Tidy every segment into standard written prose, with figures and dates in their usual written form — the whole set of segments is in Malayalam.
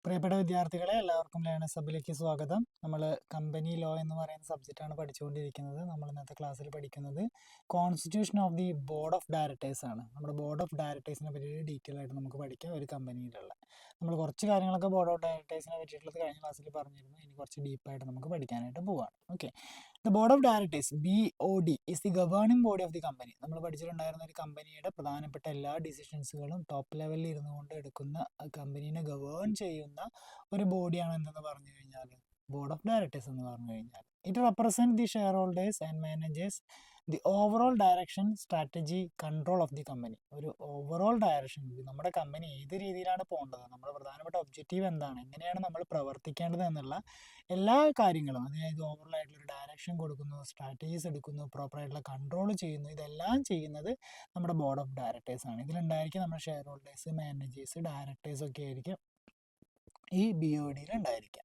പ്രിയപ്പെട്ട വിദ്യാർത്ഥികളെ, എല്ലാവർക്കും ലേണേഴ്സ് ഹബിലേക്ക് സ്വാഗതം. നമ്മൾ കമ്പനി ലോ എന്ന് പറയുന്ന സബ്ജക്റ്റാണ് പഠിച്ചുകൊണ്ടിരിക്കുന്നത്. നമ്മൾ ഇന്നത്തെ ക്ലാസ്സിൽ പഠിക്കുന്നത് constitution of the board of directors ആണ്. നമ്മുടെ ബോർഡ് ഓഫ് ഡയറക്ടേഴ്സിനെ പറ്റി ഡീറ്റെയിൽ ആയിട്ട് നമുക്ക് പഠിക്കാം. ഒരു കമ്പനിയിലുള്ള നമ്മൾ കുറച്ച് കാര്യങ്ങളൊക്കെ ബോർഡ് ഓഫ് ഡയറക്ടേഴ്സിനെ പറ്റിയിട്ടുള്ളത് കഴിഞ്ഞ ക്ലാസ്സിൽ പറഞ്ഞിരുന്നു. ഇനി കുറച്ച് ഡീപ്പായിട്ട് നമുക്ക് പഠിക്കാനായിട്ട് പോവാണ്. Okay, the board of directors BOD is the governing body of the company. നമ്മൾ പഠിച്ചിട്ടുണ്ടായിരുന്ന ഒരു കമ്പനിയുടെ പ്രധാനപ്പെട്ട എല്ലാ ഡിസിഷൻസുകളും ടോപ്പ് ലെവലിൽ ഇരുന്നു കൊണ്ട് എടുക്കുന്ന കമ്പനീനെ ഗവേൺ ചെയ്യുന്ന ഒരു ബോഡിയാണ് എന്തെന്ന് പറഞ്ഞു കഴിഞ്ഞാൽ ബോർഡ് ഓഫ് ഡയറക്ടേഴ്സ് എന്ന് പറഞ്ഞു കഴിഞ്ഞാൽ. It represent the share holders and managers the overall direction, strategy, control of the company. ഒരു ഓവറോൾ ഡയറക്ഷൻ, നമ്മുടെ കമ്പനി ഏത് രീതിയിലാണ് പോകേണ്ടത്, നമ്മുടെ പ്രധാനപ്പെട്ട ഒബ്ജക്റ്റീവ് എന്താണ്, എങ്ങനെയാണ് നമ്മൾ പ്രവർത്തിക്കേണ്ടത് എന്നുള്ള എല്ലാ കാര്യങ്ങളും, അതായത് ഓവറോൾ ആയിട്ടുള്ള ഒരു ഡയറക്ഷൻ കൊടുക്കുന്നു, സ്ട്രാറ്റജീസ് എടുക്കുന്നു, പ്രോപ്പറായിട്ടുള്ള കൺട്രോൾ ചെയ്യുന്നു, ഇതെല്ലാം ചെയ്യുന്നത് നമ്മുടെ ബോർഡ് ഓഫ് ഡയറക്ടേഴ്സ് ആണ്. ഇതിലുണ്ടായിരിക്കും നമ്മുടെ ഷെയർ ഹോൾഡേഴ്സ്, മാനേജേഴ്സ്, ഡയറക്ടേഴ്സ് ഒക്കെ ആയിരിക്കും ഈ BODയിൽ ഉണ്ടായിരിക്കുക.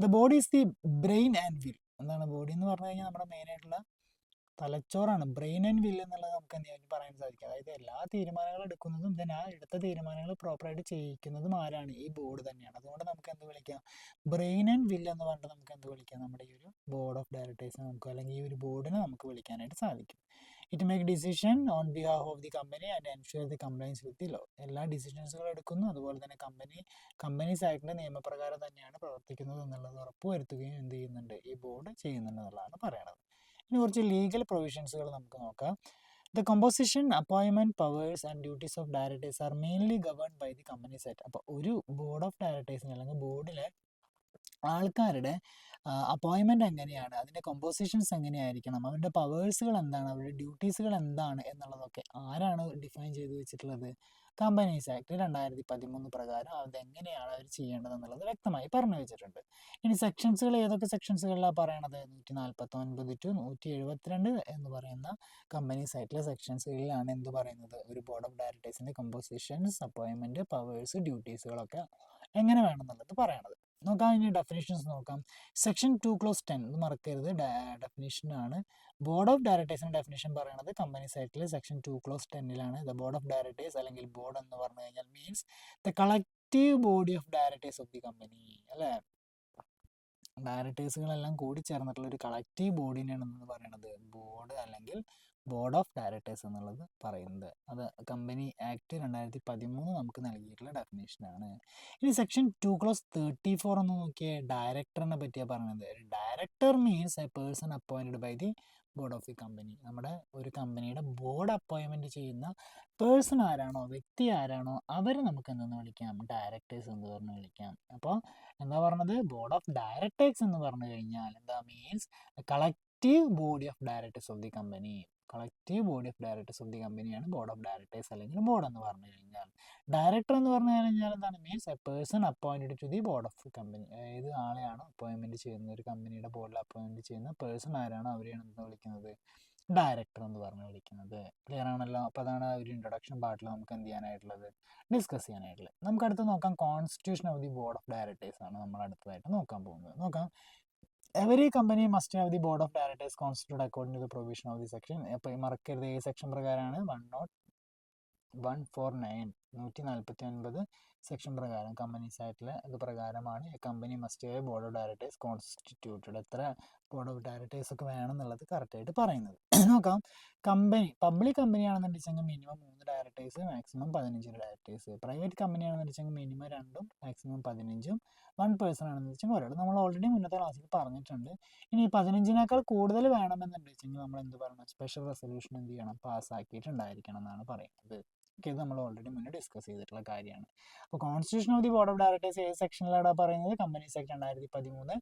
The body is the brain and will. എന്താണ് ബോഡി എന്ന് പറഞ്ഞു കഴിഞ്ഞാൽ നമ്മുടെ മെയിൻ ആയിട്ടുള്ള തലച്ചോറാണ്. ബ്രെയിൻ ആൻഡ് വില്ല് എന്നുള്ളത് നമുക്ക് എന്ത് ചെയ്യാൻ പറയാൻ സാധിക്കും. അതായത് എല്ലാ തീരുമാനങ്ങളും എടുക്കുന്നതും ആ എടുത്ത തീരുമാനങ്ങൾ പ്രോപ്പറായിട്ട് ചെയ്യിക്കുന്നതും ആരാണ്? ഈ ബോർഡ് തന്നെയാണ്. അതുകൊണ്ട് നമുക്ക് എന്ത് വിളിക്കാം? ബ്രെയിൻ ആൻഡ് വില്ല് എന്ന് പറഞ്ഞിട്ട് നമുക്ക് എന്ത് വിളിക്കാം? നമ്മുടെ ഈ ഒരു ബോർഡ് ഓഫ് ഡയറക്ടേഴ്സിനെ നമുക്ക്, അല്ലെങ്കിൽ ഈ ഒരു ബോർഡിനെ നമുക്ക് വിളിക്കാനായിട്ട് സാധിക്കും. It make decision on behalf of the company and ensure the compliance with the law. എല്ലാ ഡിസിഷൻസുകളും എടുക്കുന്നു, അതുപോലെ തന്നെ കമ്പനീസ് ആക്ടിന്റെ നിയമപ്രകാരം തന്നെയാണ് പ്രവർത്തിക്കുന്നത് എന്നുള്ളത് ഉറപ്പുവരുത്തുകയും എന്ത് ചെയ്യുന്നുണ്ട്? ഈ ബോർഡ് ചെയ്യുന്നുണ്ട് എന്നുള്ളതാണ് പറയുന്നത്. ഇനി കുറച്ച് ലീഗൽ പ്രൊവിഷൻസുകൾ നമുക്ക് നോക്കാം. ദ കമ്പോസിഷൻ, അപ്പോയിൻമെന്റ്, powers and duties of directors are mainly govern by the companies act. അപ്പോൾ ഒരു ബോർഡ് ഓഫ് ഡയറക്ടേഴ്സിന് അല്ലെങ്കിൽ ബോർഡിലെ ആൾക്കാരുടെ അപ്പോയിൻമെന്റ് എങ്ങനെയാണ്, അതിൻ്റെ കമ്പോസിഷൻസ് എങ്ങനെയായിരിക്കണം, അവരുടെ പവേഴ്സുകൾ എന്താണ്, അവരുടെ ഡ്യൂട്ടീസുകൾ എന്താണ് എന്നുള്ളതൊക്കെ ആരാണ് ഡിഫൈൻ ചെയ്ത് വെച്ചിട്ടുള്ളത്? കമ്പനീസ് ആക്ട് 2013 പ്രകാരം അതെങ്ങനെയാണ് അവർ ചെയ്യേണ്ടത് എന്നുള്ളത് വ്യക്തമായി പറഞ്ഞു വെച്ചിട്ടുണ്ട്. ഇനി സെക്ഷൻസുകൾ ഏതൊക്കെ സെക്ഷൻസുകളിലാണ് പറയണത്? 149 to 172 എന്ന് പറയുന്ന കമ്പനീസ് ആക്ടിലെ സെക്ഷൻസുകളിലാണ് എന്ത് പറയുന്നത്? ഒരു ബോർഡ് ഓഫ് ഡയറക്ടേഴ്സിന്റെ കമ്പോസിഷൻസ്, അപ്പോയിൻമെന്റ്, പവേഴ്സ്, ഡ്യൂട്ടീസുകളൊക്കെ എങ്ങനെ വേണമെന്നുള്ളത് പറയണത്. നോക്കാം. ഇനി ഡെഫിനിഷൻസ് നോക്കാം. സെക്ഷൻ 2 clause 10 ഇത് മറക്കരുത്, ഡെഫിനിഷനാണ്. ബോർഡ് ഓഫ് ഡയറക്ടേഴ്സിന്റെ ഡെഫിനിഷൻ പറയുന്നത് കമ്പനീസ് ആക്ടിൽ section 2 clause 10 the board of directors, അല്ലെങ്കിൽ ബോർഡ് എന്ന് പറഞ്ഞു കഴിഞ്ഞാൽ means the collective body of directors of the company. അല്ലേ, ഡയറക്ടേഴ്സുകളെല്ലാം കൂടി ചേർന്നിട്ടുള്ള ഒരു കളക്റ്റീവ് ബോഡിനെയാണ് എന്ന് പറയുന്നത് ബോർഡ്, അല്ലെങ്കിൽ ബോർഡ് ഓഫ് ഡയറക്ടേഴ്സ് എന്നുള്ളത് പറയുന്നത്. അത് കമ്പനി ആക്ട് 2013 നമുക്ക് നൽകിയിട്ടുള്ള ഡെഫിനേഷനാണ്. ഇനി സെക്ഷൻ 2 clause 34 എന്ന് നോക്കിയേ, ഡയറക്ടറിനെ പറ്റിയാണ് പറയുന്നത്. Director means a person appointed by the board of the company. നമ്മുടെ ഒരു കമ്പനിയുടെ ബോർഡ് അപ്പോയിൻമെന്റ് ചെയ്യുന്ന പേഴ്സൺ ആരാണോ, വ്യക്തി ആരാണോ, അവരെ നമുക്ക് എന്തെന്ന് വിളിക്കാം? ഡയറക്ടേഴ്സ് എന്ന് പറഞ്ഞ് വിളിക്കാം. അപ്പോൾ എന്താ പറഞ്ഞത്? ബോർഡ് ഓഫ് ഡയറക്ടേഴ്സ് എന്ന് പറഞ്ഞു കഴിഞ്ഞാൽ എന്താ means collective body of directors of the company. Collective body of directors of the കമ്പനിയാണ് ബോർഡ് ഓഫ് ഡയറക്ടേഴ്സ്, അല്ലെങ്കിൽ ബോർഡ് എന്ന് പറഞ്ഞു കഴിഞ്ഞാൽ. ഡയറക്ടർ എന്ന് പറഞ്ഞു കഴിഞ്ഞാൽ എന്താണ്? Means a person appointed to the board of company. ഏത് ആളെയാണോ അപ്പോയിൻമെന്റ് ചെയ്യുന്നത്, ഒരു കമ്പനിയുടെ ബോർഡിൽ അപ്പോയിൻമെന്റ് ചെയ്യുന്ന പേഴ്സൺ ആരാണോ അവരെയാണ് എന്ത് വിളിക്കുന്നത്? ഡയറക്ടർ എന്ന് പറഞ്ഞ് വിളിക്കുന്നത്. ക്ലിയർ ആണല്ലോ? അപ്പോൾ അതാണ് ഒരു ഇൻട്രൊഡക്ഷൻ പാർട്ടിൽ നമുക്ക് എന്ത് ചെയ്യാനായിട്ടുള്ളത്, ഡിസ്കസ് ചെയ്യാനായിട്ടുള്ളത്. നമുക്ക് അടുത്ത് നോക്കാം, constitution of the board of directors ആണ് നമ്മൾ അടുത്തതായിട്ട് നോക്കാൻ പോകുന്നത്. നോക്കാം. Every company must have the board of directors constitute according to the provision of the section. അപ്പോൾ മറക്കരുത്, ഏത് സെക്ഷൻ പ്രകാരമാണ്? 149 സെക്ഷൻ പ്രകാരം, കമ്പനീസ് ആയിട്ടുള്ള ഇത് പ്രകാരമാണ് company must have board of directors constituted. എത്ര ബോർഡ് ഓഫ് ഡയറക്ടേഴ്സ് ഒക്കെ വേണമെന്നുള്ളത് കറക്റ്റായിട്ട് പറയുന്നത്. നോക്കാം. കമ്പനി പബ്ലിക് കമ്പനി ആണെന്നുണ്ടെങ്കിൽ minimum 3 directors, maximum 15 directors. Private company ആണെന്നുണ്ടെങ്കിൽ മിനിമം 2ഉം മാക്സിമം 15ഉം. 1 പേഴ്സൺ ആണെന്ന് വെച്ചാൽ ഒരാൾ. നമ്മൾ ഓൾറെഡി മുന്നത്തെ ക്ലാസ്സിൽ പറഞ്ഞിട്ടുണ്ട്. ഇനി 15നേക്കാൾ കൂടുതൽ വേണമെന്നുണ്ടെങ്കിൽ നമ്മൾ എന്ത് പറയണം? സ്പെഷ്യൽ റെസൊല്യൂഷൻ എന്ത് ചെയ്യണം? പാസ്സാക്കിയിട്ടുണ്ടായിരിക്കണം എന്നാണ് പറയുന്നത്. ഓക്കെ, ഇത് നമ്മൾ ഓൾറെഡി മുന്നേ ഡിസ്കസ് ചെയ്തിട്ടുള്ള കാര്യമാണ്. അപ്പോൾ constitution of the board of directors ഏത് സെക്ഷനിലാണ് പറയുന്നത്? കമ്പനീസ് ആക്ട് 2013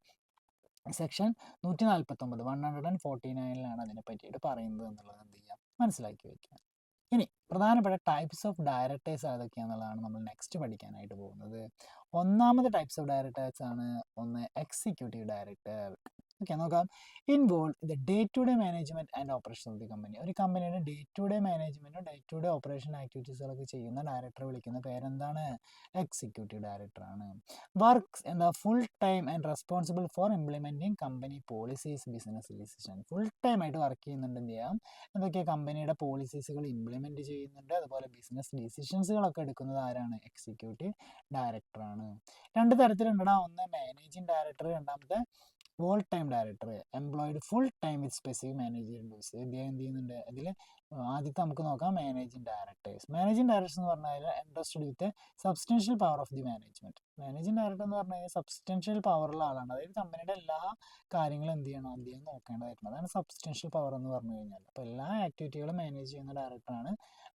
സെക്ഷൻ 149 അതിനെ പറ്റിയിട്ട് പറയുന്നത് എന്നുള്ളത് എന്ത് ചെയ്യാം? മനസ്സിലാക്കി വെക്കുക. ഇനി പ്രധാനപ്പെട്ട ടൈപ്സ് ഓഫ് ഡയറക്ടേഴ്സ് ഏതൊക്കെയാണെന്നുള്ളതാണ് നമ്മൾ നെക്സ്റ്റ് പഠിക്കാനായിട്ട് പോകുന്നത്. ഒന്നാമത്തെ ടൈപ്സ് ഓഫ് ഡയറക്ടേഴ്സ് ആണ് ഒന്ന് എക്സിക്യൂട്ടീവ് ഡയറക്ടർ, ഓക്കെ, നോക്കാം. Involve the day to day management and operation of the company. ഒരു കമ്പനിയുടെ ഡേ ടു ഡേ മാനേജ്മെന്റും ഡേ ടു ഡേ ഓപ്പറേഷൻ ആക്ടിവിറ്റീസുകളൊക്കെ ചെയ്യുന്ന ഡയറക്ടറെ വിളിക്കുന്ന പേരെന്താണ്? എക്സിക്യൂട്ടീവ് ഡയറക്ടർ ആണ്. വർക്ക്സ് എന്താ? Full time and responsible for implementing company policies, business decision. Full time ആയിട്ട് വർക്ക് ചെയ്യുന്നുണ്ട്. എന്ത് ചെയ്യാം? എന്തൊക്കെയാ? കമ്പനിയുടെ പോളിസീസുകൾ ഇംപ്ലിമെന്റ് ചെയ്യുന്നുണ്ട്. അതുപോലെ ബിസിനസ് ഡിസിഷൻസുകളൊക്കെ എടുക്കുന്നത് ആരാണ്? എക്സിക്യൂട്ടീവ് ഡയറക്ടർ ആണ്. രണ്ട് തരത്തിലുണ്ടടാ. ഒന്ന് മാനേജിങ് ഡയറക്ടർ, രണ്ടാമത്തെ full time director. Employed full time with specific managerial duties. ഇദ്ദേഹം എന്ത് ചെയ്യുന്നുണ്ട്? അതിൽ ആദ്യത്തെ നമുക്ക് നോക്കാം മാനേജിങ് ഡയറക്ടേഴ്സ്. മാനേജിങ് ഡയറക്ടേഴ്സ് എന്ന് പറഞ്ഞാൽ entrusted with substantial power of the management. Managing director എന്ന് പറഞ്ഞു കഴിഞ്ഞാൽ സബ്സ്റ്റൻഷ്യൽ പവറുള്ള ആളാണ്. അതായത് കമ്പനിയുടെ എല്ലാ കാര്യങ്ങളും എന്ത് ചെയ്യണം? അദ്ദേഹം നോക്കേണ്ടതായിട്ടുണ്ട്. അതാണ് സബ്സ്റ്റൻഷ്യൽ പവർ എന്ന് പറഞ്ഞു കഴിഞ്ഞാൽ. അപ്പോൾ എല്ലാ ആക്ടിവിറ്റികളും മാനേജ് ചെയ്യുന്ന ഡയറക്ടറാണ്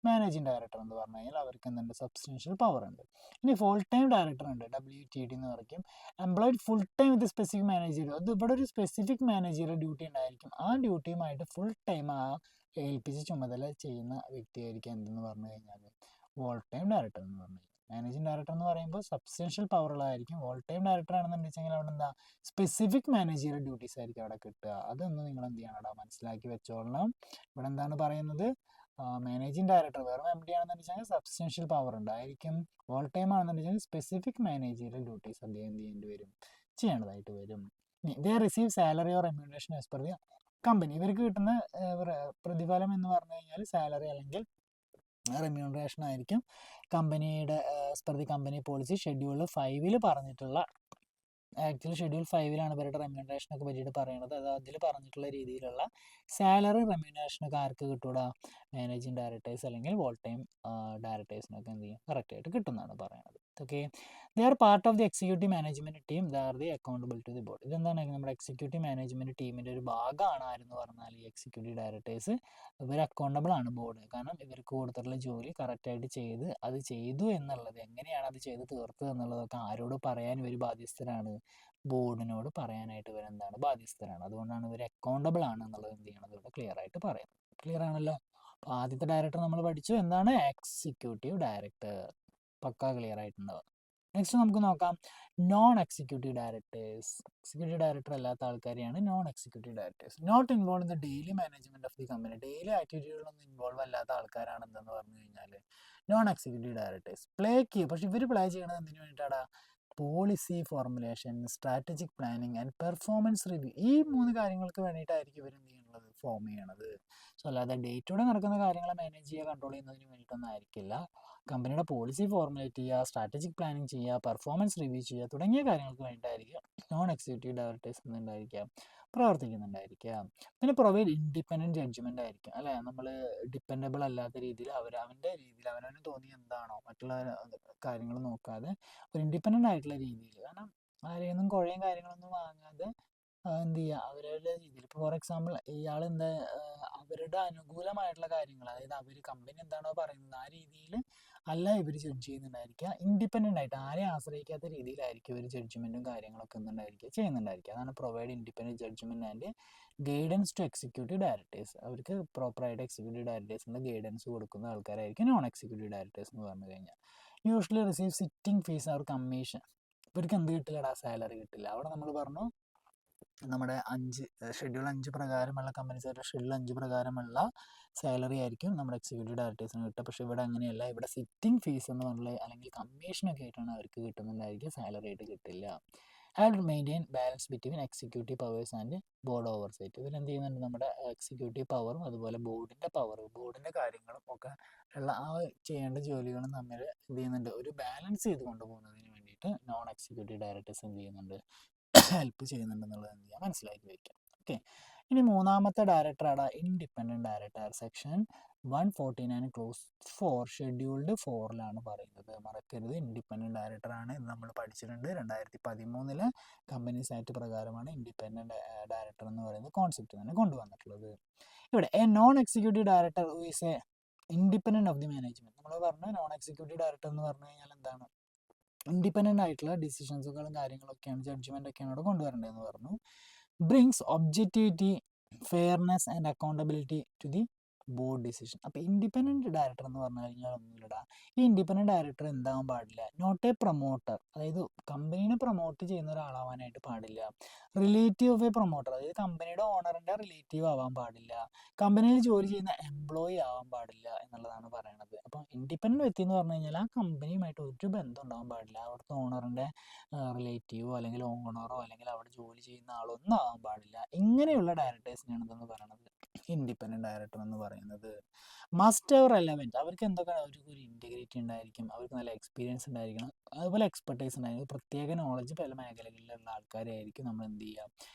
മാനേജിങ് ഡയറക്ടർ എന്ന് പറഞ്ഞു കഴിഞ്ഞാൽ. അവർക്ക് എന്തുണ്ട്? സബ്സ്റ്റൻഷ്യൽ പവർ ഉണ്ട്. ഇനി ഫുൾ ടൈം ഡയറക്ടർ ഉണ്ട്, WTD എന്ന് പറയും. Employed full time with specific manager. അത് ഇവിടെ ഒരു സ്പെസിഫിക് മാനേജറിയൽ ഡ്യൂട്ടി ഉണ്ടായിരിക്കും. ആ ഡ്യൂട്ടിയുമായിട്ട് ഫുൾ ടൈം ആ ഏൽപ്പിച്ച് ചുമതല ചെയ്യുന്ന വ്യക്തിയായിരിക്കും എന്തെന്ന് പറഞ്ഞു കഴിഞ്ഞാൽ ഫുൾ ടൈം ഡയറക്ടർ എന്ന് പറഞ്ഞു കഴിഞ്ഞാൽ. മാനേജിങ് ഡയറക്ടർ എന്ന് പറയുമ്പോൾ സബ്സ്റ്റൻഷ്യൽ പവർ ഉള്ളതായിരിക്കും. ഫുൾ ടൈം ഡയറക്ടർ ആണെന്ന് വെച്ചെങ്കിൽ അവിടെ എന്താ? സ്പെസിഫിക് മാനേജറിയൽ ഡ്യൂട്ടീസ് ആയിരിക്കും അവിടെ കിട്ടുക. അതൊന്ന് നിങ്ങൾ എന്ത് ചെയ്യണം? അവിടെ മനസ്സിലാക്കി വെച്ചോളണം. ഇവിടെ എന്താണ് പറയുന്നത്? മാനേജിങ് ഡയറക്ടർ വെറും MD ആണെന്ന് വെച്ചാൽ സബ്സ്റ്റൻഷ്യൽ പവർ ഉണ്ടായിരിക്കും. ഫുൾ ടൈം ആണെന്ന് വെച്ചാൽ സ്പെസിഫിക് മാനേജറിയൽ ഡ്യൂട്ടീസ് അദ്ദേഹം എന്ത് ചെയ്യേണ്ടി വരും? ചെയ്യേണ്ടതായിട്ട് വരും. ദേ receive salary or remuneration as per the company. ഇവർക്ക് കിട്ടുന്ന പ്രതിഫലം എന്ന് പറഞ്ഞു കഴിഞ്ഞാൽ സാലറി അല്ലെങ്കിൽ റെമ്യൂണറേഷൻ ആയിരിക്കും. കമ്പനിയുടെ as per the company policy schedule 5 പറഞ്ഞിട്ടുള്ള, ആക്ച്വലി ഷെഡ്യൂൾ 5 ഇവരുടെ റെമ്യൂണറേഷനൊക്കെ പറ്റിയിട്ട് പറയുന്നത്. അത് അതിൽ പറഞ്ഞിട്ടുള്ള രീതിയിലുള്ള സാലറി റെമ്യൂണറേഷനൊക്കെ ആർക്ക് കിട്ടൂടാ? മാനേജിങ് ഡയറക്ടേഴ്സ് അല്ലെങ്കിൽ ഫുൾ ടൈം ഡയറക്ടേഴ്സിനൊക്കെ എന്ത് ചെയ്യും? കറക്റ്റായിട്ട് കിട്ടുന്നതാണ് പറയുന്നത്. Okay, they are part of the executive management team. They are the accountable to the board. ഇതെന്താണ്? നമ്മുടെ എക്സിക്യൂട്ടീവ് മാനേജ്മെന്റ് ടീമിന്റെ ഒരു ഭാഗമാണ് ആരെന്ന് പറഞ്ഞാൽ ഈ എക്സിക്യൂട്ടീവ് ഡയറക്ടേഴ്സ്. ഇവർ അക്കൗണ്ടബിൾ ആണ് ബോർഡ്. കാരണം ഇവർക്ക് കൊടുത്തിട്ടുള്ള ജോലി കറക്റ്റായിട്ട് അത് ചെയ്തു എന്നുള്ളത്, എങ്ങനെയാണ് അത് ചെയ്ത് തീർത്തത് എന്നുള്ളതൊക്കെ ആരോട് പറയാൻ ഇവർ ബാധ്യസ്ഥരാണ്? ബോർഡിനോട് പറയാനായിട്ട് ഇവരെന്താണ്? ബാധ്യസ്ഥരാണ്. അതുകൊണ്ടാണ് ഇവർ അക്കൗണ്ടബിൾ ആണ് എന്നുള്ളത് എന്ത് ചെയ്യണം? ഇവിടെ ക്ലിയർ ആയിട്ട് പറയുന്നത്. ക്ലിയർ ആണല്ലോ. അപ്പോൾ ആദ്യത്തെ ഡയറക്ടർ നമ്മൾ പഠിച്ചു. എന്താണ്? Executive director. പക്കാ ക്ലിയർ ആയിട്ടുണ്ടാവും. നെക്സ്റ്റ് നമുക്ക് നോക്കാം non executive directors. Executive director അല്ലാത്ത ആൾക്കാരെയാണ് non executive directors. Not involve in the daily management of the company. Daily ആക്ടിവിറ്റികളൊന്നും ഇൻവോൾവ് അല്ലാത്ത ആൾക്കാരാണ് എന്തെന്ന് പറഞ്ഞു കഴിഞ്ഞാൽ നോൺ എക്സിക്യൂട്ടീവ് ഡയറക്ടേഴ്സ്. പ്ലേ ചെയ്യും. പക്ഷെ ഇവർ പ്ലേ ചെയ്യണത് എന്തിനു വേണ്ടിയിട്ടാണ്? Policy formulation, strategic planning and performance review. ഈ 3 കാര്യങ്ങൾക്ക് വേണ്ടിയിട്ടായിരിക്കും ഇവർ എന്ത് ചെയ്യുന്നത്? ഫോം ചെയ്യണത്. സോ അല്ലാതെ ഡേ ടു ഡേ നടക്കുന്ന കാര്യങ്ങളെ മാനേജ് ചെയ്യുക, കൺട്രോൾ ചെയ്യുന്നതിന് വേണ്ടിയിട്ടൊന്നും ആയിരിക്കില്ല. കമ്പനിയുടെ പോളിസി ഫോർമുലേറ്റ് ചെയ്യുക, സ്ട്രാറ്റജിക് പ്ലാനിങ് ചെയ്യുക, പെർഫോമൻസ് റിവ്യൂ ചെയ്യുക തുടങ്ങിയ കാര്യങ്ങൾക്ക് വേണ്ടിയിട്ടായിരിക്കും നോൺ എക്സിക്യൂട്ടീവ് ഡയറക്ടേഴ്സ് എന്നുണ്ടായിരിക്കുക പ്രവർത്തിക്കുന്നുണ്ടായിരിക്കുക. പിന്നെ പ്രൊവൈഡ് ഇൻഡിപെൻഡൻറ്റ് ജഡ്ജ്മെൻ്റ് ആയിരിക്കും, അല്ലേ? നമ്മൾ ഡിപ്പെൻഡബിൾ അല്ലാത്ത രീതിയിൽ അവനവൻ്റെ രീതിയിൽ അവനവന് തോന്നി എന്താണോ മറ്റുള്ള കാര്യങ്ങൾ നോക്കാതെ ഒരു ഇൻഡിപെൻഡൻ്റ് ആയിട്ടുള്ള രീതിയിൽ, കാരണം ആരെയും നിന്നും കുഴയും കാര്യങ്ങളൊന്നും വാങ്ങാതെ എന്ത് ചെയ്യുക? അവരുടെ രീതിയിൽ. ഇപ്പോൾ ഫോർ എക്സാമ്പിൾ ഇയാൾ എന്താ അവരുടെ അനുകൂലമായിട്ടുള്ള കാര്യങ്ങൾ, അതായത് അവർ കമ്പനി എന്താണോ പറയുന്നത് ആ രീതിയിൽ അല്ല ഇവർ ജഡ്ജ് ചെയ്യുന്നുണ്ടായിരിക്കുക. ഇൻഡിപെൻഡൻ്റ് ആയിട്ട് ആരെയും ആശ്രയിക്കാത്ത രീതിയിലായിരിക്കും ഇവർ ജഡ്ജ്മെൻറ്റും കാര്യങ്ങളൊക്കെ ചെയ്യുന്നുണ്ടായിരിക്കുക. അതാണ് provide independent judgment and guidance to executive directors. അവർക്ക് പ്രോപ്പറായിട്ട് എക്സിക്യൂട്ടീവ് ഡയറക്ടേഴ്സിൻ്റെ ഗൈഡൻസ് കൊടുക്കുന്ന ആൾക്കാരായിരിക്കും നോൺ എക്സിക്യൂട്ടീവ് ഡയറക്ടേഴ്സ് എന്ന് പറഞ്ഞു കഴിഞ്ഞാൽ. യൂഷ്വലി റിസീവ് സിറ്റിംഗ് ഫീസ് അവർ കമ്മീഷൻ. ഇവർക്ക് എന്ത് കിട്ടില്ലടാ? സാലറി കിട്ടില്ല. അവിടെ നമ്മൾ പറഞ്ഞു നമ്മുടെ ഷെഡ്യൂൾ 5 പ്രകാരമുള്ള കമ്പനീസ് ഷെഡ്യൂൾ 5 പ്രകാരമുള്ള സാലറി ആയിരിക്കും നമ്മുടെ എക്സിക്യൂട്ടീവ് ഡയറക്ടേഴ്സിന് കിട്ടുക. പക്ഷേ ഇവിടെ അങ്ങനെയല്ല. ഇവിടെ സിറ്റിംഗ് ഫീസ് എന്ന് പറഞ്ഞുള്ള അല്ലെങ്കിൽ കമ്മീഷനൊക്കെ ആയിട്ടാണ് അവർക്ക് കിട്ടുന്നുണ്ടായിരിക്കും, സാലറി ആയിട്ട് കിട്ടില്ല. Have maintain balance between executive powers and board oversight. ഇവരെന്ത് ചെയ്യുന്നുണ്ട്? നമ്മുടെ എക്സിക്യൂട്ടീവ് പവറും അതുപോലെ ബോർഡിൻ്റെ കാര്യങ്ങളും ഒക്കെ ഉള്ള ആ ചെയ്യേണ്ട ജോലികളും തമ്മിൽ എന്ത് ചെയ്യുന്നുണ്ട്? ഒരു ബാലൻസ് ചെയ്ത് കൊണ്ടുപോകുന്നതിന് വേണ്ടിയിട്ട് നോൺ എക്സിക്യൂട്ടീവ് ഡയറക്ടേഴ്സ് എന്ത് ചെയ്യുന്നുണ്ട്? ഹെൽപ്പ് ചെയ്യുന്നുണ്ടെന്നുള്ളത് എന്ത് ചെയ്യുക? മനസ്സിലാക്കി വയ്ക്കാം. ഓക്കെ, ഇനി മൂന്നാമത്തെ ഡയറക്ടറാണ് independent director. Section 149 close 4 scheduled 4 പറയുന്നത്. മറക്കരുത്, ഇൻഡിപെൻഡൻറ്റ് ഡയറക്ടറാണ്. ഇത് നമ്മൾ പഠിച്ചിട്ടുണ്ട്. 2013 കമ്പനീസ് ആക്ട് പ്രകാരമാണ് ഇൻഡിപെൻഡൻറ്റ് ഡയറക്ടർ എന്ന് പറയുന്ന കോൺസെപ്റ്റ് തന്നെ കൊണ്ടുവന്നിട്ടുള്ളത്. ഇവിടെ A non executive director who is A independent of the management. നമ്മൾ പറഞ്ഞു നോൺ എക്സിക്യൂട്ടീവ് ഡയറക്ടർ എന്ന് പറഞ്ഞു കഴിഞ്ഞാൽ എന്താണ്? ഇൻഡിപെൻഡൻ്റ് ആയിട്ടുള്ള ഡിസിഷൻസുകളും കാര്യങ്ങളൊക്കെയാണ്, ജഡ്ജ്മെൻ്റ് ഒക്കെയാണ് അവിടെ കൊണ്ടുവരേണ്ടതെന്ന് പറഞ്ഞു. Brings objectivity, fairness and accountability to the board decision. അപ്പോൾ ഇൻഡിപെൻഡൻറ്റ് ഡയറക്ടർ എന്ന് പറഞ്ഞു കഴിഞ്ഞാൽ ഒന്നുമില്ലടാ, ഈ ഇൻഡിപെൻഡൻറ്റ് ഡയറക്ടർ എന്താവാൻ പാടില്ല, നോട്ട് എ പ്രൊമോട്ടർ, അതായത് കമ്പനീനെ പ്രൊമോട്ട് ചെയ്യുന്ന ഒരാളാവാനായിട്ട് പാടില്ല. റിലേറ്റീവ് ഓഫ് എ പ്രൊമോട്ടർ, അതായത് കമ്പനിയുടെ ഓണറിൻ്റെ റിലേറ്റീവ് ആവാൻ പാടില്ല. കമ്പനിയിൽ ജോലി ചെയ്യുന്ന എംപ്ലോയി ആവാൻ പാടില്ല എന്നുള്ളതാണ് പറയണത്. അപ്പോൾ ഇൻഡിപെൻഡൻറ്റ് വ്യക്തി എന്ന് പറഞ്ഞു കഴിഞ്ഞാൽ ആ കമ്പനിയുമായിട്ട് ഒരു ബന്ധം ഉണ്ടാവാൻ പാടില്ല. അവിടുത്തെ ഓണറിൻ്റെ റിലേറ്റീവോ അല്ലെങ്കിൽ ഓണറോ അല്ലെങ്കിൽ അവിടെ ജോലി ചെയ്യുന്ന ആളൊന്നും ആവാൻ പാടില്ല. ഇങ്ങനെയുള്ള ഡയറക്ടേഴ്സിനാണ് ഇതെന്ന് പറയുന്നത് ഇൻഡിപെൻഡൻറ്റ് ഡയറക്ടർ എന്ന് പറയുന്നത്. മസ്റ്റ് ഹവ് റെലവൻറ്റ്, അവർക്ക് എന്തൊക്കെ, അവർക്ക് ഒരു ഇൻറ്റഗ്രിറ്റി ഉണ്ടായിരിക്കും, അവർക്ക് നല്ല എക്സ്പീരിയൻസ് ഉണ്ടായിരിക്കണം, അതുപോലെ എക്സ്പെർട്ടൈസ് ഉണ്ടായിരിക്കും, പ്രത്യേക നോളജ് പല മേഖലകളിലുള്ള ആൾക്കാരായിരിക്കും നമ്മൾ എന്ത് ചെയ്യുക,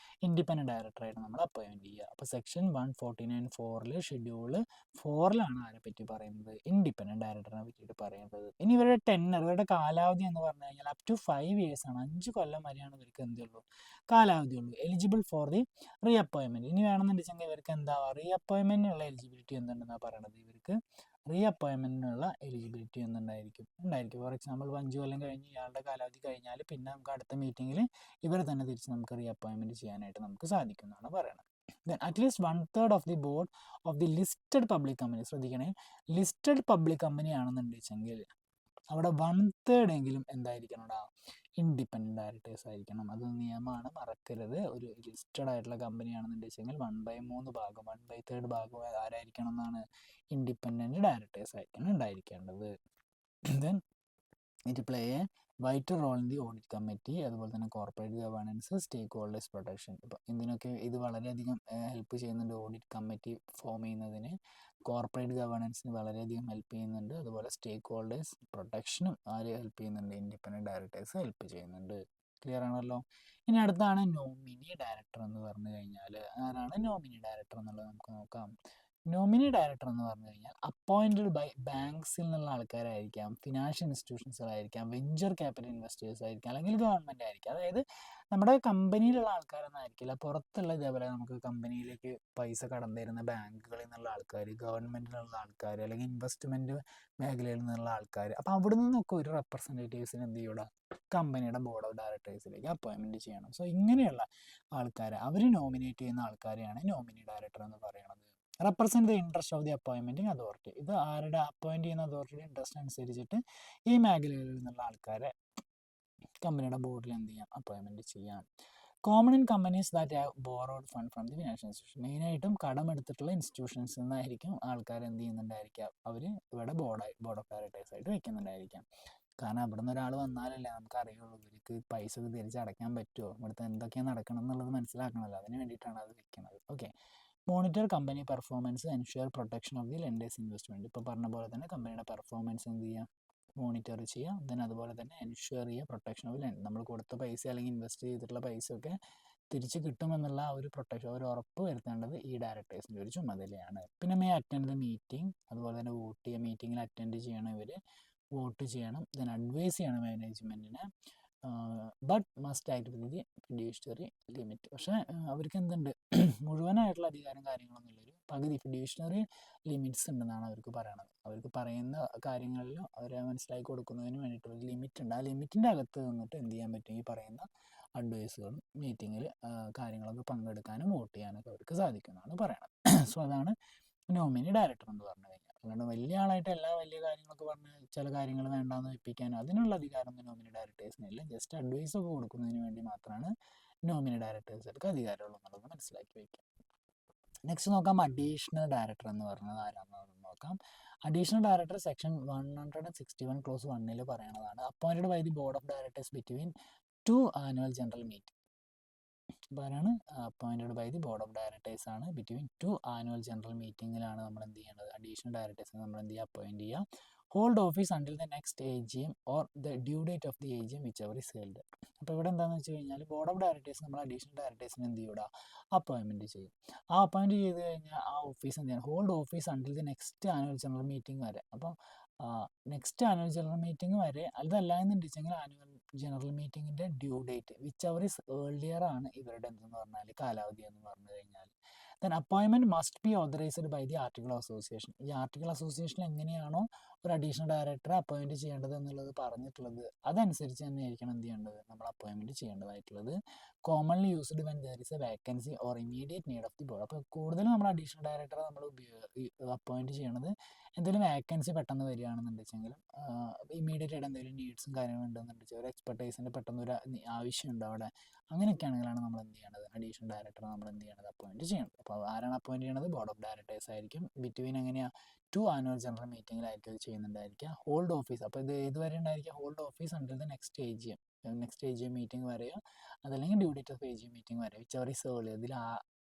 ഇൻഡിപെൻഡൻറ്റ് ഡയറക്ടറായിട്ട് നമ്മൾ അപ്പോയിൻറ്റ് ചെയ്യുക. അപ്പോൾ സെക്ഷൻ 149(4) ഷെഡ്യൂൾ 4 ആരെ പറ്റി പറയുന്നത്, ഇൻഡിപെൻഡൻറ്റ് ഡയറക്ടറിനെ പറ്റിയിട്ട് പറയുന്നത്. ഇനി ഇവരുടെ ടെന്നർ, ഇവരുടെ കാലാവധി എന്ന് പറഞ്ഞു കഴിഞ്ഞാൽ അപ് ടു 5 years ആണ്. 5 കൊല്ലം വരെയാണ് ഇവർക്ക് എന്തുള്ളൂ, കാലാവധി ഉള്ളൂ. Eligible for the re appointment. ഇനി വേണമെന്നുണ്ടെങ്കിൽ ഇവർക്ക് എന്താവാം, റീ അപ്പോയിൻമെൻറ്റിനുള്ള എലിജിബിലിറ്റി എന്തുണ്ടെന്നാണ് പറയണത്, ഇവർക്ക് റീ അപ്പോയിൻമെൻറ്റിനുള്ള എലിജിബിലിറ്റി ഉണ്ടായിരിക്കും. ഫോർ എക്സാമ്പിൾ 5 കൊല്ലം കഴിഞ്ഞ് ഇയാളുടെ കാലാവധി കഴിഞ്ഞാൽ പിന്നെ നമുക്ക് അടുത്ത മീറ്റിങ്ങിൽ ഇവരെ തന്നെ തിരിച്ച് നമുക്ക് റീ അപ്പോയിൻമെൻറ്റ് ചെയ്യാനായിട്ട് നമുക്ക് സാധിക്കുന്നതാണ് പറയുന്നത്. Then at least 1/3 of the board of the listed public company. ശ്രദ്ധിക്കണേ, ലിസ്റ്റഡ് പബ്ലിക് കമ്പനി ആണെന്നുണ്ടെങ്കിൽ അവിടെ 1/3 എങ്കിലും എന്തായിരിക്കണം, ഇൻഡിപെൻഡൻറ്റ് ഡയറക്ടേഴ്സ് ആയിരിക്കണം. അത് നിയമമാണ്, മറക്കരുത്. ഒരു ലിസ്റ്റഡ് ആയിട്ടുള്ള കമ്പനി ആണെന്നുണ്ടെങ്കിൽ 1/3 ഭാഗം, 1/3 ഭാഗം ആരായിരിക്കണം എന്നാണ്, ഇൻഡിപെൻഡൻറ്റ് ഡയറക്ടേഴ്സ് ആയിരിക്കണം ഉണ്ടായിരിക്കേണ്ടത്. Then it play a vital role in the audit committee, അതുപോലെ തന്നെ corporate governance, stakeholders protection. ഇപ്പം ഇതിനൊക്കെ ഇത് വളരെയധികം ഹെൽപ്പ് ചെയ്യുന്നുണ്ട്. ഓഡിറ്റ് കമ്മിറ്റി ഫോം ചെയ്യുന്നതിന്, കോർപ്പറേറ്റ് ഗവേണൻസിന് വളരെയധികം ഹെൽപ്പ് ചെയ്യുന്നുണ്ട്, അതുപോലെ സ്റ്റേക്ക് ഹോൾഡേഴ്സ് പ്രൊട്ടക്ഷനും ആര് ഹെൽപ്പ് ചെയ്യുന്നുണ്ട്, ഇൻഡിപെൻഡൻറ്റ് ഡയറക്ടേഴ്സ് ഹെൽപ്പ് ചെയ്യുന്നുണ്ട്. ക്ലിയർ ആണല്ലോ. ഇനി അടുത്താണ് നോമിനി ഡയറക്ടർ എന്ന് പറഞ്ഞു കഴിഞ്ഞാൽ, ആരാണ് നോമിനി ഡയറക്ടർ എന്നുള്ളത് നമുക്ക് നോക്കാം. നോമിനി ഡയറക്ടർ എന്ന് പറഞ്ഞു കഴിഞ്ഞാൽ അപ്പോയിൻറ്റഡ് ബൈ ബാങ്ക്സിൽ നിന്നുള്ള ആൾക്കാരായിരിക്കാം, ഫിനാൻഷ്യൽ ഇൻസ്റ്റിറ്റ്യൂഷൻസുകളായിരിക്കാം, വെഞ്ചർ ക്യാപിറ്റൽ ഇൻവെസ്റ്റേഴ്സ് ആയിരിക്കാം, അല്ലെങ്കിൽ ഗവൺമെൻറ് ആയിരിക്കാം. അതായത് നമ്മുടെ കമ്പനിയിലുള്ള ആൾക്കാരൊന്നും ആയിരിക്കില്ല, പുറത്തുള്ള ഇതേപോലെ നമുക്ക് കമ്പനിയിലേക്ക് പൈസ കടന്നു തരുന്ന ബാങ്കുകളിൽ നിന്നുള്ള ആൾക്കാർ, ഗവൺമെൻറ്റിലുള്ള ആൾക്കാർ, അല്ലെങ്കിൽ ഇൻവെസ്റ്റ്മെൻറ്റ് മേഖലയിൽ നിന്നുള്ള ആൾക്കാർ. അപ്പോൾ അവിടെ നിന്നൊക്കെ ഒരു റെപ്രസെൻറ്റേറ്റീവ്സിന് എന്ത് ചെയ്യൂടാ, കമ്പനിയുടെ ബോർഡ് ഓഫ് ഡയറക്ടേഴ്സിലേക്ക് അപ്പോയിൻമെൻറ്റ് ചെയ്യണം. സോ ഇങ്ങനെയുള്ള ആൾക്കാരെ, അവർ നോമിനേറ്റ് ചെയ്യുന്ന ആൾക്കാരെയാണ് നോമിനി ഡയറക്ടർ എന്ന് പറയുന്നത്. Represent the interest of the appointing authority. ഇത് ആരുടെ അപ്പോയിൻറ്റ് ചെയ്യുന്ന അതോറിറ്റിയുടെ ഇൻട്രസ്റ്റ് അനുസരിച്ചിട്ട് ഈ മേഖലകളിൽ നിന്നുള്ള ആൾക്കാരെ കമ്പനിയുടെ ബോർഡിൽ എന്ത് ചെയ്യാം, അപ്പോയിൻമെൻറ്റ് ചെയ്യാം. Common in companies that have borrowed fund from the financial institution. മെയിനായിട്ടും കടമെടുത്തിട്ടുള്ള ഇൻസ്റ്റിറ്റ്യൂഷൻസിൽ നിന്നായിരിക്കും ആൾക്കാർ എന്ത് ചെയ്യുന്നുണ്ടായിരിക്കാം, അവർ ഇവിടെ ബോർഡ് ഓഫ് ഡയറക്ടേഴ്സ് ആയിട്ട് വെക്കുന്നുണ്ടായിരിക്കാം. കാരണം അവിടെ നിന്ന് ഒരാൾ വന്നാലല്ലേ നമുക്ക് അറിയുള്ളൂ ഇവർക്ക് പൈസ തിരിച്ചടയ്ക്കാൻ പറ്റുമോ, ഇവിടുത്തെ എന്തൊക്കെയാണ് നടക്കണം എന്നുള്ളത് മനസ്സിലാക്കണമല്ലോ, അതിന് വേണ്ടിയിട്ടാണ് അത് വെക്കുന്നത്. Okay. Monitor company performance, ensure protection of the lenders investment. ഇപ്പോൾ പറഞ്ഞ പോലെ തന്നെ കമ്പനിയുടെ പെർഫോമൻസ് എന്ത് ചെയ്യുക, മോണിറ്റർ ചെയ്യുക. ദെൻ അതുപോലെ തന്നെ എൻഷുവർ ചെയ്യുക പ്രൊട്ടക്ഷൻ ഓഫ് ലെൻഡ്, നമ്മൾ കൊടുത്ത പൈസ അല്ലെങ്കിൽ ഇൻവെസ്റ്റ് ചെയ്തിട്ടുള്ള പൈസയൊക്കെ തിരിച്ച് കിട്ടുമെന്നുള്ള ആ ഒരു പ്രൊട്ടക്ഷൻ, ഒരു ഉറപ്പ് വരുത്തേണ്ടത് ഈ ഡയറക്ടേഴ്സിൻ്റെ ഒരു ചുമതലയാണ്. പിന്നെ മേ അറ്റൻഡ് ദ മീറ്റിംഗ്, അതുപോലെ തന്നെ വോട്ട് ചെയ്യുക, മീറ്റിങ്ങിൽ അറ്റൻഡ് ചെയ്യണം ഇവർ, വോട്ട് ചെയ്യണം, ദെൻ അഡ്വൈസ് ചെയ്യണം മാനേജ്മെൻറ്റിനെ, but must act with the fiduciary limit. പക്ഷേ അവർക്ക് എന്തുണ്ട്, മുഴുവനായിട്ടുള്ള അധികാരം കാര്യങ്ങളൊന്നുമില്ല, ഒരു പകുതി ഫിഡ്യൂഷ്യറി ലിമിറ്റ്സ് ഉണ്ടെന്നാണ് അവർക്ക് പറയണത്. അവർക്ക് പറയുന്ന കാര്യങ്ങളിൽ അവരെ മനസ്സിലാക്കി കൊടുക്കുന്നതിന് വേണ്ടിയിട്ടുള്ള ഒരു ലിമിറ്റ് ഉണ്ട്. ആ ലിമിറ്റിൻ്റെ അകത്ത് നിന്നിട്ട് എന്ത് ചെയ്യാൻ പറ്റും, ഈ പറയുന്ന അഡ്വൈസുകളും മീറ്റിങ്ങിൽ കാര്യങ്ങളൊക്കെ പങ്കെടുക്കാനും വോട്ട് ചെയ്യാനൊക്കെ അവർക്ക് സാധിക്കുമെന്നാണ് പറയണത്. സോ അതാണ് നോമിനി ഡയറക്ടർ എന്ന് പറഞ്ഞു കഴിഞ്ഞാൽ. അല്ലാണ്ട് വലിയ ആളായിട്ട് എല്ലാ വലിയ കാര്യങ്ങളൊക്കെ പറഞ്ഞ് ചില കാര്യങ്ങൾ വേണ്ടാന്ന് വെപ്പിക്കാനോ അതിനുള്ള അധികാരമൊന്നും നോമിനി ഡയറക്ടേഴ്സിനില്ല. ജസ്റ്റ് അഡ്വൈസ് ഒക്കെ കൊടുക്കുന്നതിന് വേണ്ടി മാത്രമാണ് നോമിനി ഡയറക്ടേഴ്സുകൾക്ക് അധികാരമുള്ളൂ എന്നുള്ളത് മനസ്സിലാക്കി വയ്ക്കാം. നെക്സ്റ്റ് നോക്കാം, അഡീഷണൽ ഡയറക്ടർ എന്ന് പറയുന്നത് ആരാണെന്ന് നോക്കാം. അഡീഷണൽ ഡയറക്ടർ സെക്ഷൻ 161 ക്ലോസ് 1 പറയണതാണ്. Appointed by the board of directors between 2 annual general meeting. അപ്പോൾ ആരാണ്, appointed by the board of directors ആണ്. ബിറ്റ്വീൻ 2 ആനുവൽ ജനറൽ മീറ്റിങ്ങിലാണ് നമ്മൾ എന്ത് ചെയ്യേണ്ടത്, അഡീഷണൽ ഡയറക്ടേഴ്സിനെ നമ്മൾ എന്ത് ചെയ്യുക, അപ്പോയിൻറ്റ് ചെയ്യുക. Hold office until the next AGM or the due date of the AGM which ever is held. അപ്പോൾ ഇവിടെ എന്താണെന്ന് വെച്ച് കഴിഞ്ഞാൽ ബോർഡ് ഓഫ് ഡയറക്ടേഴ്സ് നമ്മൾ അഡീഷണൽ ഡയറക്ടേഴ്സിനെ എന്ത് ചെയ്യുക, അപ്പോയിൻമെൻറ്റ് ചെയ്യും. ആ അപ്പോയിൻറ്റ് ചെയ്ത് കഴിഞ്ഞാൽ ആ ഓഫീസ് എന്ത് ചെയ്യണം, hold office until the next annual general meeting വരെ. അപ്പോൾ നെക്സ്റ്റ് ആനുവൽ ജനറൽ മീറ്റിംഗ് വരെ, അതല്ല എന്നുണ്ടെങ്കിൽ ആനുവൽ ജനറൽ മീറ്റിങ്ങിൻ്റെ due date whichever is earlier ആണ് ഇവരുടെ എന്തെന്ന് പറഞ്ഞാൽ കാലാവധി എന്ന് പറഞ്ഞു കഴിഞ്ഞാൽ. Then appointment must be authorised by the article association. ഈ ആർട്ടിക്കിൾ അസോസിയേഷൻ എങ്ങനെയാണോ ഒരു അഡീഷണൽ ഡയറക്ടറെ അപ്പോയിൻറ്റ് ചെയ്യേണ്ടത് എന്നുള്ളത് പറഞ്ഞിട്ടുള്ളത്, അതനുസരിച്ച് തന്നെ ആയിരിക്കണം എന്ത് ചെയ്യേണ്ടത്, നമ്മൾ അപ്പോയിൻമെൻറ്റ് ചെയ്യേണ്ടതായിട്ടുള്ളത്. Commonly used when there is a vacancy or immediate need of the board. അപ്പോൾ കൂടുതലും നമ്മൾ അഡീഷണൽ ഡയറക്ടറെ നമ്മൾ അപ്പോയിൻറ്റ് ചെയ്യണത് എന്തെങ്കിലും വേക്കൻസി പെട്ടെന്ന് വരികയാണെന്നുണ്ടെച്ചെങ്കിലും, ഇമീഡിയറ്റ് ആയിട്ട് എന്തെങ്കിലും നീഡ്സും കാര്യങ്ങളും ഉണ്ടെന്നുണ്ടെങ്കിൽ ഒരു എക്സ്പെർട്ടൈസിൻ്റെ പെട്ടെന്ന് ഒരു ആവശ്യമുണ്ട് അവിടെ, അങ്ങനെയൊക്കെ ആണെങ്കിലാണ് നമ്മൾ എന്ത് ചെയ്യേണ്ടത്, അഡീഷണൽ ഡയറക്ടറെ നമ്മൾ എന്ത് ചെയ്യേണ്ടത്, അപ്പോയിൻറ്റ് ചെയ്യേണ്ടത്. അപ്പോൾ ആരാണ് അപ്പോയിൻറ്റ് ചെയ്യണത്, ബോർഡ് ഓഫ് ഡയറക്ടേഴ്സ് ആയിരിക്കും. ബിറ്റ്വീൻ എങ്ങനെയാണ് 2 ആനുവൽ ജനറൽ മീറ്റിങ്ങിലായിരിക്കും ഇത് ചെയ്യുന്നുണ്ടായിരിക്കുക. ഹോൾഡ് ഓഫീസ്, അപ്പോൾ ഇത് ഏതുവരെ ഉണ്ടായിരിക്കുക, hold office until the next AGM, next AGM meeting വരെയോ അതല്ലെങ്കിൽ due date of AGM meeting വരെ, വിച്ചവർ ഈസ് ഏർലി,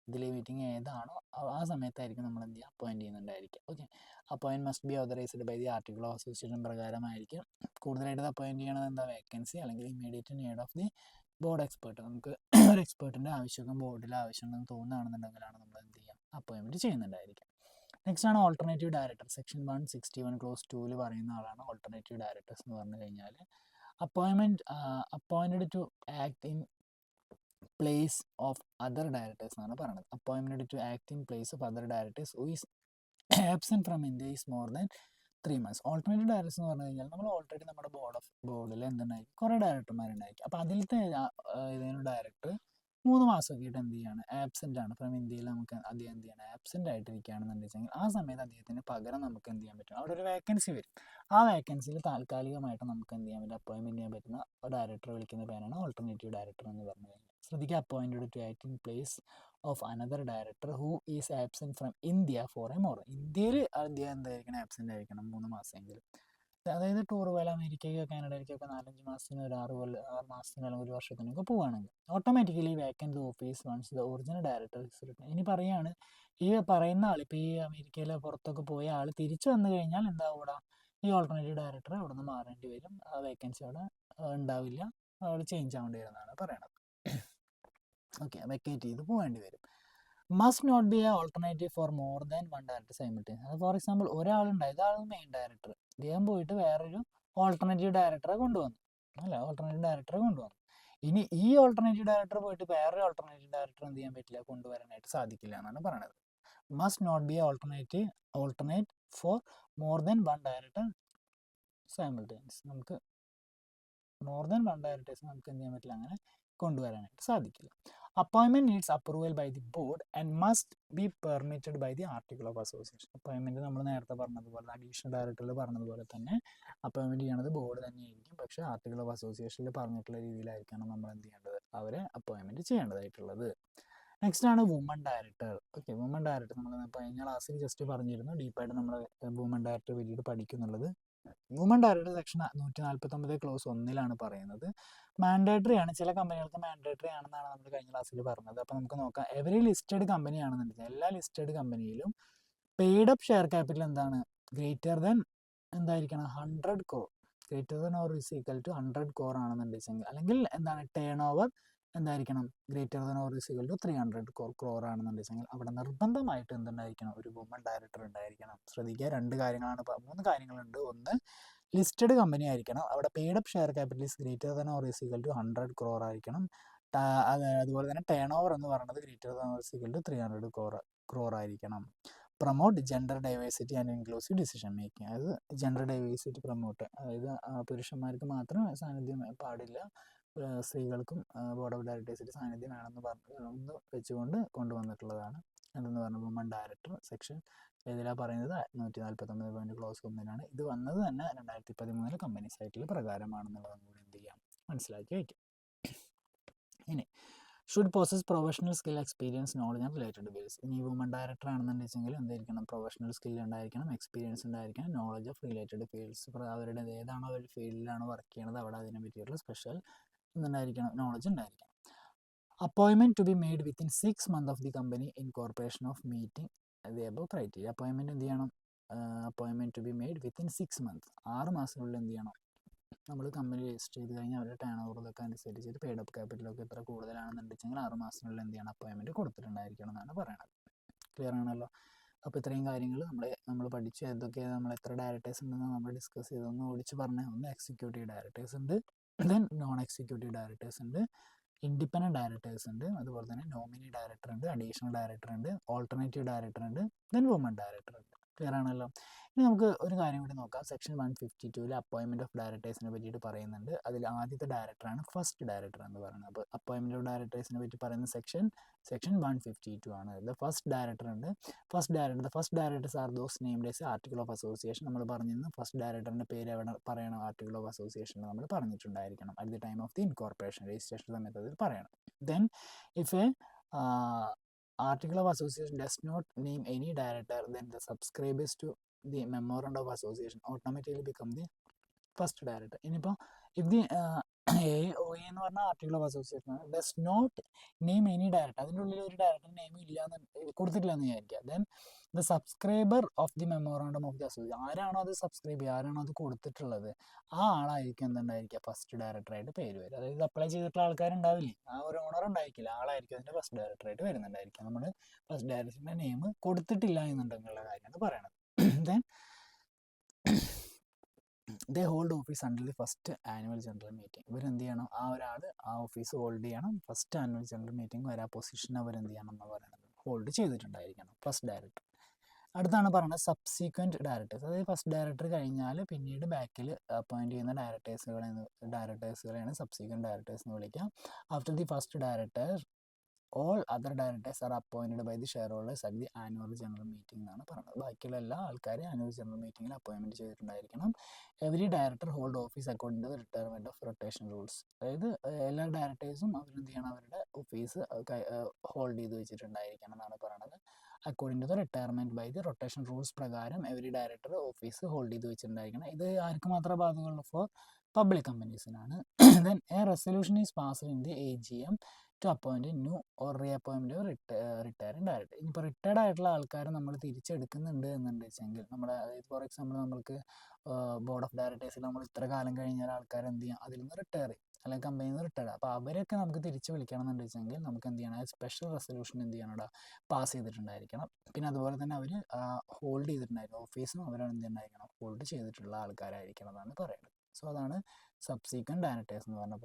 ഇതിലെ മീറ്റിംഗ് ഏതാണോ ആ സമയത്തായിരിക്കും നമ്മൾ എന്ത് ചെയ്യുക, അപ്പോയിൻറ്റ് ചെയ്യുന്നുണ്ടായിരിക്കുക. Okay, appoint must be authorised by the article of association പ്രകാരമായിരിക്കും. കൂടുതലായിട്ട് അപ്പോയിൻറ്റ് ചെയ്യണത് എന്താ, വേക്കൻസി അല്ലെങ്കിൽ immediate need of the board expert. നമുക്ക് ഒരു എക്സ്പേർട്ടിൻ്റെ ആവശ്യമൊക്കെ ബോർഡിൽ ആവശ്യമുണ്ടെന്ന് തോന്നുകയാണെന്നുണ്ടെങ്കിലാണ് നമ്മൾ എന്ത് ചെയ്യുക, അപ്പോയിൻമെൻറ്റ് ചെയ്യുന്നുണ്ടായിരിക്കും. നെക്സ്റ്റ് ആണ് ഓൾട്ടർനേറ്റീവ് ഡയറക്ടർ. സെക്ഷൻ 161 ക്ലോസ് 2 പറയുന്ന ആളാണ് ഓൾട്ടർനേറ്റീവ് ഡയറക്ടേഴ്സ് എന്ന് പറഞ്ഞു കഴിഞ്ഞാൽ. Appointed to act in place of other directors എന്നാണ് പറയുന്നത്. Appointed to act in place of other directors who is absent from India is more than 3 months. Alternative directors എന്ന് പറഞ്ഞു കഴിഞ്ഞാൽ നമ്മൾ ഓൾറെഡി നമ്മുടെ ബോർഡിൽ എന്തുണ്ടായിരിക്കും, കുറേ ഡയറക്ടർമാരുണ്ടായിരിക്കും. അപ്പോൾ അതിലത്തെ ഏതെങ്കിലും ഡയറക്ടർ 3 മാസമൊക്കെ ആയിട്ട് എന്ത് ചെയ്യാണ്, ആബ്സെൻ്റ് ആണ് ഫ്രം ഇന്ത്യയിൽ, നമുക്ക് അദ്ദേഹം എന്ത് ചെയ്യണം, ആബ്സെൻ്റ് ആയിട്ടിരിക്കുകയാണെന്ന് വെച്ചെങ്കിൽ ആ സമയത്ത് അദ്ദേഹത്തിന് പകരം നമുക്ക് എന്ത് ചെയ്യാൻ പറ്റും, അവിടെ ഒരു വേക്കൻസി വരും. ആ വേക്കൻസിയിൽ താൽക്കാലികമായിട്ട് നമുക്ക് എന്ത് ചെയ്യാൻ പറ്റും, അപ്പോയിൻമെൻറ്റ് ചെയ്യാൻ പറ്റുന്ന ഡയറക്ടറെ വിളിക്കുന്ന പേരാണ് ഓൾട്ടർനേറ്റീവ് ഡയറക്ടർ എന്ന് പറഞ്ഞു കഴിഞ്ഞാൽ. ശ്രദ്ധിക്കുക, appointed to act in place of another director who is absent from India for a more. ഇന്ത്യയിൽ അദ്ദേഹം എന്തായിരിക്കണം, ആബ്സെൻ്റ് ആയിരിക്കണം 3 മാസമെങ്കിലും. അതായത് ടൂർ പോലെ അമേരിക്കയ്ക്കോ കാനഡയിലേക്കൊക്കെ 4-5 മാസത്തിന്, ഒരു 6 മാസത്തിന് അല്ലെങ്കിൽ 1 വർഷത്തിനൊക്കെ പോവുകയാണെങ്കിൽ automatically vacant office once the original director is return. ഇനി പറയുകയാണ്, ഈ പറയുന്ന ആൾ, ഇപ്പോൾ ഈ അമേരിക്കയിലെ പുറത്തൊക്കെ പോയ ആൾ തിരിച്ചു വന്നു കഴിഞ്ഞാൽ എന്താകൂടാ, ഈ ഓൾട്ടർനേറ്റീവ് ഡയറക്ടർ അവിടെ നിന്ന് മാറേണ്ടി വരും, ആ വേക്കൻസി അവിടെ ഉണ്ടാവില്ല, അവിടെ ചേഞ്ച് ആവേണ്ടി വരുന്നതാണ് പറയണത്. ഓക്കെ, വെക്കേറ്റ് ചെയ്ത് പോകേണ്ടി വരും. Must not be a alternative for more than 1 director simultaneous. അത് ഫോർ എക്സാമ്പിൾ ഒരാളുണ്ടായി, ഇതാണ് മെയിൻ ഡയറക്ടർ, അദ്ദേഹം പോയിട്ട് വേറൊരു ഓൾട്ടർനേറ്റീവ് ഡയറക്ടറെ കൊണ്ടുവന്നു, അല്ല ഓൾട്ടർനേറ്റീവ് ഡയറക്ടറെ കൊണ്ടുവന്നു. ഇനി ഈ ഓൾട്ടർനേറ്റീവ് ഡയറക്ടർ പോയിട്ട് വേറൊരു ഓൾട്ടർനേറ്റീവ് ഡയറക്ടർ എന്ത് ചെയ്യാൻ പറ്റില്ല, കൊണ്ടുവരാനായിട്ട് സാധിക്കില്ല എന്നാണ് പറയുന്നത്. Must not be a alternate for more than 1 director simultaneous. നമുക്ക് മോർ ദാൻ 1 ഡയറക്ടേഴ്സ് നമുക്ക് എന്ത് ചെയ്യാൻ പറ്റില്ല, അങ്ങനെ കൊണ്ടുവരാനായിട്ട് സാധിക്കില്ല. Appointment needs approval by the board and must be permitted by the article of association. Appointment നമ്മൾ നേരത്തെ പറഞ്ഞതുപോലെ, അഡീഷണൽ ഡയറക്ടറിൽ പറഞ്ഞതുപോലെ തന്നെ അപ്പോയിൻമെൻറ്റ് ചെയ്യണത് ബോർഡ് തന്നെയായിരിക്കും. പക്ഷേ ആർട്ടിക്കിൾ ഓഫ് അസോസിയേഷനിൽ പറഞ്ഞിട്ടുള്ള രീതിയിലായിരിക്കണം നമ്മൾ എന്ത് ചെയ്യേണ്ടത്, അവരെ അപ്പോയിൻമെൻറ്റ് ചെയ്യേണ്ടതായിട്ടുള്ളത്. നെക്സ്റ്റ് ആണ് woman director. Okay, woman director നമ്മൾ കഴിഞ്ഞ ക്ലാസ്സിൽ ജസ്റ്റ് പറഞ്ഞിരുന്നു, ഡീപ്പായിട്ട് നമ്മൾ വുമൺ ഡയറക്ടർ പിന്നീട് പഠിക്കുന്നുള്ളത്. വുമൺ ഡയറക്ടർ സെക്ഷൻ 149 ക്ലോസ് 1 പറയുന്നത് മാൻഡേറ്ററി ആണ്. ചില കമ്പനികൾക്ക് മാൻഡേറ്ററി ആണെന്നാണ് നമ്മൾ കഴിഞ്ഞ ക്ലാസ്സിൽ പറഞ്ഞത്. അപ്പോൾ നമുക്ക് നോക്കാം, എവറി ലിസ്റ്റഡ് കമ്പനി ആണെന്നുണ്ടെങ്കിൽ എല്ലാ ലിസ്റ്റഡ് കമ്പനിയിലും പെയ്ഡ് അപ്പ് ഷെയർ ക്യാപിറ്റൽ എന്താണ്, ഗ്രേറ്റർ ദാൻ എന്തായിരിക്കണം, 100 crore, greater than or is equal to 100 crore ആണെന്നുണ്ടെങ്കിൽ, അല്ലെങ്കിൽ എന്താണ് ടേൺ ഓവർ എന്തായിരിക്കണം, greater than or is equal to 300 crore ആണെന്നുണ്ടെങ്കിൽ അവിടെ നിർബന്ധമായിട്ട് എന്തുണ്ടായിരിക്കണം, ഒരു വുമൺ ഡയറക്ടർ ഉണ്ടായിരിക്കണം. ശ്രദ്ധിക്കുക, 2 കാര്യങ്ങളാണ്, 3 കാര്യങ്ങളുണ്ട്. ഒന്ന്, ലിസ്റ്റഡ് കമ്പനി ആയിരിക്കണം, അവിടെ paid up share capital is greater than or is equal to 100 crore ആയിരിക്കണം. അതുപോലെ തന്നെ ടേൺ ഓവർ എന്ന് പറയുന്നത് greater than or is equal to 300 crore ആയിരിക്കണം. Promote gender diversity and inclusive decision making. അതായത് ജെൻഡർ ഡൈവേഴ്സിറ്റി പ്രൊമോട്ട്, അതായത് പുരുഷന്മാർക്ക് മാത്രം സാന്നിധ്യം പാടില്ല, സ്ത്രീകൾക്കും ബോർഡ് ഓഫ് ഡയറക്ടേഴ്സിൽ സാന്നിധ്യം വേണമെന്ന് വെച്ചുകൊണ്ട് കൊണ്ടുവന്നിട്ടുള്ളതാണ്. എന്തെന്ന് പറഞ്ഞാൽ വുമൺ ഡയറക്ടർ സെക്ഷൻ ഏതിലാണ് പറയുന്നത്, 149 ക്ലോസ് 1 ഇത് വന്നത് തന്നെ 2013 കമ്പനി സൈറ്റിൽ പ്രകാരമാണെന്നുള്ളതും കൂടി എന്ത് ചെയ്യാം, മനസ്സിലാക്കി വയ്ക്കും. ഇനി should possess professional skill, experience, knowledge and related fields. ഇനി വുമൺ ഡയറക്ടർ ആണെന്നുണ്ടെങ്കിൽ എന്തായിരിക്കണം, പ്രൊഫഷണൽ സ്കിൽ ഉണ്ടായിരിക്കണം, എക്സ്പീരിയൻസ് ഉണ്ടായിരിക്കണം, നോളജ് ഓഫ് റിലേറ്റഡ് ഫീൽഡ്സ്, അവരുടെ ഏതാണോ അവർ ഫീൽഡിലാണ് വർക്ക് ചെയ്യുന്നത് അവിടെ അതിനെ പറ്റിയിട്ടുള്ള സ്പെഷ്യൽ എന്തുണ്ടായിരിക്കണം, നോളജ് ഉണ്ടായിരിക്കണം. Appointment to be made within 6 months of the company incorporation of meeting the above criteria. Appointment എന്ത് ചെയ്യണം, appointment to be made within 6 months, 6 മാസത്തിനുള്ളിൽ എന്ത് ചെയ്യണം, നമ്മൾ കമ്പനി രജിസ്റ്റർ ചെയ്ത് കഴിഞ്ഞാൽ അവരുടെ ടേൺ ഓവറിലൊക്കെ അനുസരിച്ചിട്ട് പെയ്ഡ് അപ്പ് ക്യാപിറ്റലൊക്കെ എത്ര കൂടുതലാണെന്നുണ്ടെങ്കിൽ 6 മാസത്തിനുള്ളിൽ എന്ത് ചെയ്യണം, അപ്പോയിൻമെൻറ്റ് കൊടുത്തിട്ടുണ്ടായിരിക്കണം എന്നാണ് പറയുന്നത്. ക്ലിയർ ആണല്ലോ. അപ്പോൾ ഇത്രയും കാര്യങ്ങൾ നമ്മൾ പഠിച്ചു. എന്തൊക്കെയാണ്, നമ്മൾ എത്ര ഡയറക്ടേഴ്സ് ഉണ്ടെന്ന് നമ്മൾ ഡിസ്കസ് ചെയ്ത് ഒന്ന് ഓടിച്ച് പറഞ്ഞാൽ, ഒന്ന് എക്സിക്യൂട്ടീവ് ഡയറക്ടേഴ്സ് ഉണ്ട്, ദെൻ നോൺ എക്സിക്യൂട്ടീവ് ഡയറക്ടേഴ്സ് ഉണ്ട്, ഇൻഡിപെൻഡൻറ്റ് ഡയറക്ടേഴ്സ് ഉണ്ട്, അതുപോലെ തന്നെ നോമിനി ഡയറക്ടർ ഉണ്ട്, അഡീഷണൽ ഡയറക്ടർ ഉണ്ട്, ഓൾട്ടർനേറ്റീവ് ഡയറക്ടർ ഉണ്ട്, ദെൻ വുമൺ ഡയറക്ടർ ഉണ്ട്. ക്ലിയർ ആണല്ലോ. ഇനി നമുക്ക് ഒരു കാര്യം കൂടി നോക്കാം. സെക്ഷൻ 152 അപ്പോയിൻമെൻറ്റ് ഓഫ് ഡയറക്ടേഴ്സിനെ പറ്റിയിട്ട് പറയുന്നുണ്ട്. അതിൽ ആദ്യത്തെ ഡയറക്ടറാണ് ഫസ്റ്റ് ഡയറക്ടർ എന്ന് പറയുന്നത്. അപ്പോൾ അപ്പോയിൻമെൻറ്റ് ഓഫ് ഡയറക്ടേഴ്സിനെ പറ്റി പറയുന്ന സെക്ഷൻ 152 ആണ്. ഇത് ഫസ്റ്റ് ഡയറക്ടർ ഉണ്ട്. First directors are those named as article of association. നമ്മൾ പറഞ്ഞിരുന്നു ഫസ്റ്റ് ഡയറക്ടറിൻ്റെ പേര് എവിടെ പറയണം, ആർട്ടിക്കിൾ ഓഫ് അസോസിയേഷൻ നമ്മൾ പറഞ്ഞിട്ടുണ്ടായിരിക്കണം. At the time of the incorporation, registration സമയത്ത് അതിൽ പറയണം. Then if a article of association does not name any director, then the subscribers to the memorandum of association automatically become the first director. ഇനിയിപ്പോൾ if the AOA എന്ന് പറഞ്ഞ article of association does not name any director, അതിൻ്റെ ഉള്ളിൽ ഒരു ഡയറക്ടർ നെയിം ഇല്ലാന്ന് കൊടുത്തിട്ടില്ല എന്ന് വിചാരിക്കുക. Then the subscriber of the memorandum of the association, ആരാണോ അത് സബ്സ്ക്രൈബ് ചെയ്യുക, ആരാണോ അത് കൊടുത്തിട്ടുള്ളത്, ആ ആളായിരിക്കും എന്തുണ്ടായിരിക്കുക ഫസ്റ്റ് ഡയറക്ടറായിട്ട് പേര് വരും. അതായത് അപ്ലൈ ചെയ്തിട്ടുള്ള ആൾക്കാരുണ്ടാവില്ലേ, ആ ഒരു ഓണർ ഉണ്ടായിരിക്കില്ല, ആളായിരിക്കും അതിൻ്റെ ഫസ്റ്റ് ഡയറക്ടറായിട്ട് വരുന്നുണ്ടായിരിക്കുക. നമ്മൾ ഫസ്റ്റ് ഡയറക്ടറിൻ്റെ നെയിം കൊടുത്തിട്ടില്ല എന്നുണ്ടെന്നുള്ള കാര്യമാണ് പറയണത്. Then they hold office under the first annual general meeting. ഇവരെന്ത് ചെയ്യണം, ആ ഒരാൾ ആ ഓഫീസ് ഹോൾഡ് ചെയ്യണം. ഫസ്റ്റ് ആനുവൽ ജനറൽ മീറ്റിംഗ് വരെ ആ പൊസിഷൻ അവരെന്ത് ചെയ്യണം എന്ന് പറയുന്നത് ഹോൾഡ് ചെയ്തിട്ടുണ്ടായിരിക്കണം ഫസ്റ്റ് ഡയറക്ടർ. അടുത്താണ് പറയുന്നത് സബ്സീക്വൻറ്റ് ഡയറക്ടേഴ്സ്. അതായത് ഫസ്റ്റ് ഡയറക്ടർ കഴിഞ്ഞാൽ പിന്നീട് ബാക്കിൽ അപ്പോയിൻറ്റ് ചെയ്യുന്ന ഡയറക്ടേഴ്സുകളെയാണ് സബ്സീക്വൻറ്റ് ഡയറക്ടേഴ്സ് എന്ന് വിളിക്കുക. After the first director all other directors are appointed by the shareholders at the annual general meeting എന്നാണ് പറയുന്നത്. ബാക്കിയുള്ള എല്ലാ ആൾക്കാരെയും ആനുവൽ ജനറൽ മീറ്റിംഗിൽ അപ്പോയിൻമെൻറ്റ് ചെയ്തിട്ടുണ്ടായിരിക്കണം. Every director hold office according to the retirement of rotation rules. അതായത് എല്ലാ ഡയറക്ടേഴ്സും അവരെന്ത് ചെയ്യണം, അവരുടെ ഓഫീസ് ഹോൾഡ് ചെയ്ത് വെച്ചിട്ടുണ്ടായിരിക്കണം എന്നാണ് പറയുന്നത്. According to the retirement by the rotation rules പ്രകാരം എവരി ഡയറക്ടർ ഓഫീസ് ഹോൾഡ് ചെയ്ത് വെച്ചിട്ടുണ്ടായിരിക്കണം. ഇത് ആർക്ക് മാത്രമേ ബാധകമുള്ളൂ? ഫോർ പബ്ലിക് കമ്പനീസിനാണ്. Then a resolution is passed in the AGM to appoint new or reappointment retiring director. ഇനിയിപ്പോൾ റിട്ടയർഡ് ആയിട്ടുള്ള ആൾക്കാരെ നമ്മൾ തിരിച്ചെടുക്കുന്നുണ്ട് എന്നുണ്ടെങ്കിൽ നമ്മുടെ, അതായത് ഫോർ എക്സാമ്പിൾ നമ്മൾക്ക് ബോർഡ് ഓഫ് ഡയറക്ടേഴ്സിൽ നമ്മൾ ഇത്ര കാലം കഴിഞ്ഞാൽ ആൾക്കാർ എന്ത് ചെയ്യാം, അതിൽ നിന്ന് റിട്ടയർ ചെയ്യും, അല്ലെങ്കിൽ കമ്പനിയിൽ നിന്ന് റിട്ടയർ. അപ്പോൾ അവരൊക്കെ നമുക്ക് തിരിച്ച് വിളിക്കണം എന്നുണ്ടെങ്കിൽ നമുക്ക് എന്ത് ചെയ്യണം, സ്പെഷ്യൽ റെസൊല്യൂഷൻ എന്ത് ചെയ്യണം, അവിടെ പാസ് ചെയ്തിട്ടുണ്ടായിരിക്കണം. പിന്നെ അതുപോലെ തന്നെ അവർ ഹോൾഡ് ചെയ്തിട്ടുണ്ടായിരിക്കണം, ഓഫീസും അവരാണ് എന്ത് ഉണ്ടായിരിക്കണം, ഹോൾഡ് ചെയ്തിട്ടുള്ള ആൾക്കാരായിരിക്കണം എന്നാണ് പറയുന്നത്. സോ അതാണ് സബ്സീക്വൻറ്റ് ഡയറക്ടേഴ്സ് എന്ന് പറഞ്ഞ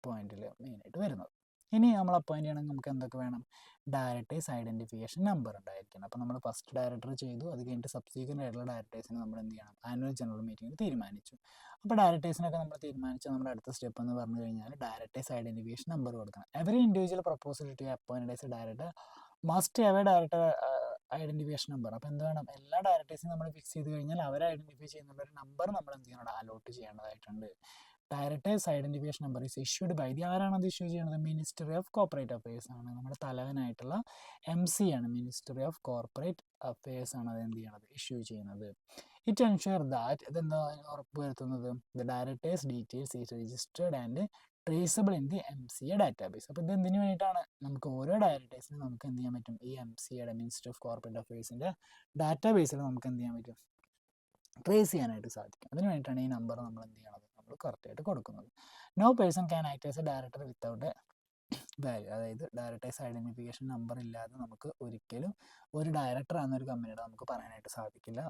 പോയിന്റിൽ മെയിനായിട്ട് വരുന്നത്. ഇനി നമ്മൾ അപ്പോയിൻറ്റ് ചെയ്യണമെങ്കിൽ നമുക്ക് എന്തൊക്കെ വേണം? ഡയറക്ടേഴ്സ് ഐഡൻറ്റിഫിക്കേഷൻ നമ്പർ ഉണ്ടായിരിക്കണം. അപ്പോൾ നമ്മൾ ഫസ്റ്റ് ഡയറക്ടർ ചെയ്തു, അത് കഴിഞ്ഞിട്ട് സബ്സീക്വൻ്റ് ആയിട്ടുള്ള ഡയറക്ടേഴ്സിനെ നമ്മൾ എന്ത് ചെയ്യണം, ആനുവൽ ജനറൽ മീറ്റിംഗിൽ തീരുമാനിച്ചു. അപ്പോൾ ഡയറക്ടേഴ്സിനൊക്കെ നമ്മൾ തീരുമാനിച്ചു, നമ്മുടെ അടുത്ത സ്റ്റെപ്പ് എന്ന് പറഞ്ഞു കഴിഞ്ഞാൽ ഡയറക്ടേഴ്സ് ഐഡൻറ്റിഫിക്കേഷൻ നമ്പർ കൊടുക്കണം. Every individual proposal to appointed as a director must have a director identification number. അപ്പോൾ എന്ത് വേണം, എല്ലാ ഡയറക്ടേഴ്സിനും നമ്മൾ ഫിക്സ് ചെയ്ത് കഴിഞ്ഞാൽ അവരെ ഐഡൻറ്റിഫൈ ചെയ്യുന്ന ഒരു നമ്പർ നമ്മൾ എന്ത് ചെയ്യണം, അലോട്ട് ചെയ്യേണ്ടതായിട്ടുണ്ട്. Directors identification number is issued by the, ആരാണ് അത് ഇഷ്യൂ ചെയ്യുന്നത്? മിനിസ്ട്രി ഓഫ് കോർപ്പറേറ്റ് അഫയേഴ്സ് ആണ്. നമ്മുടെ തലവനായിട്ടുള്ള MC ആണ്, മിനിസ്ട്രി ഓഫ് കോർപ്പറേറ്റ് അഫയേഴ്സ് ആണ് അത് എന്ത് ചെയ്യണത്, ഇഷ്യൂ ചെയ്യുന്നത്. ഇറ്റ് എൻഷുർ ദാറ്റ്, ഇതെന്താ ഉറപ്പ് വരുത്തുന്നത്? The directors details is registered and traceable in the MCA database. അപ്പോൾ ഇത് എന്തിനു വേണ്ടിയിട്ടാണ്? നമുക്ക് ഓരോ ഡയറക്ടേഴ്സിനും നമുക്ക് എന്ത് ചെയ്യാൻ പറ്റും, ഈ MCA മിനിസ്ട്രി ഓഫ് കോർപ്പറേറ്റ് അഫയേഴ്സിൻ്റെ ഡാറ്റാബേസിൽ നമുക്ക് എന്ത് ചെയ്യാൻ പറ്റും, ട്രേസ് ചെയ്യാനായിട്ട് സാധിക്കും. അതിന് വേണ്ടിയിട്ടാണ് ഈ നമ്പർ നമ്മൾ എന്ത് ചെയ്യണത്, നമ്മൾ കറക്റ്റായിട്ട് കൊടുക്കുന്നത്. No person can act as a director without value. അതായത് ഡയറക്ടേഴ്സ് ഐഡൻറ്റിഫിക്കേഷൻ നമ്പർ ഇല്ലാതെ നമുക്ക് ഒരിക്കലും ഒരു ഡയറക്ടർ ആണെന്നൊരു കമ്പനിയുടെ നമുക്ക് പറയാനായിട്ട് സാധിക്കില്ല.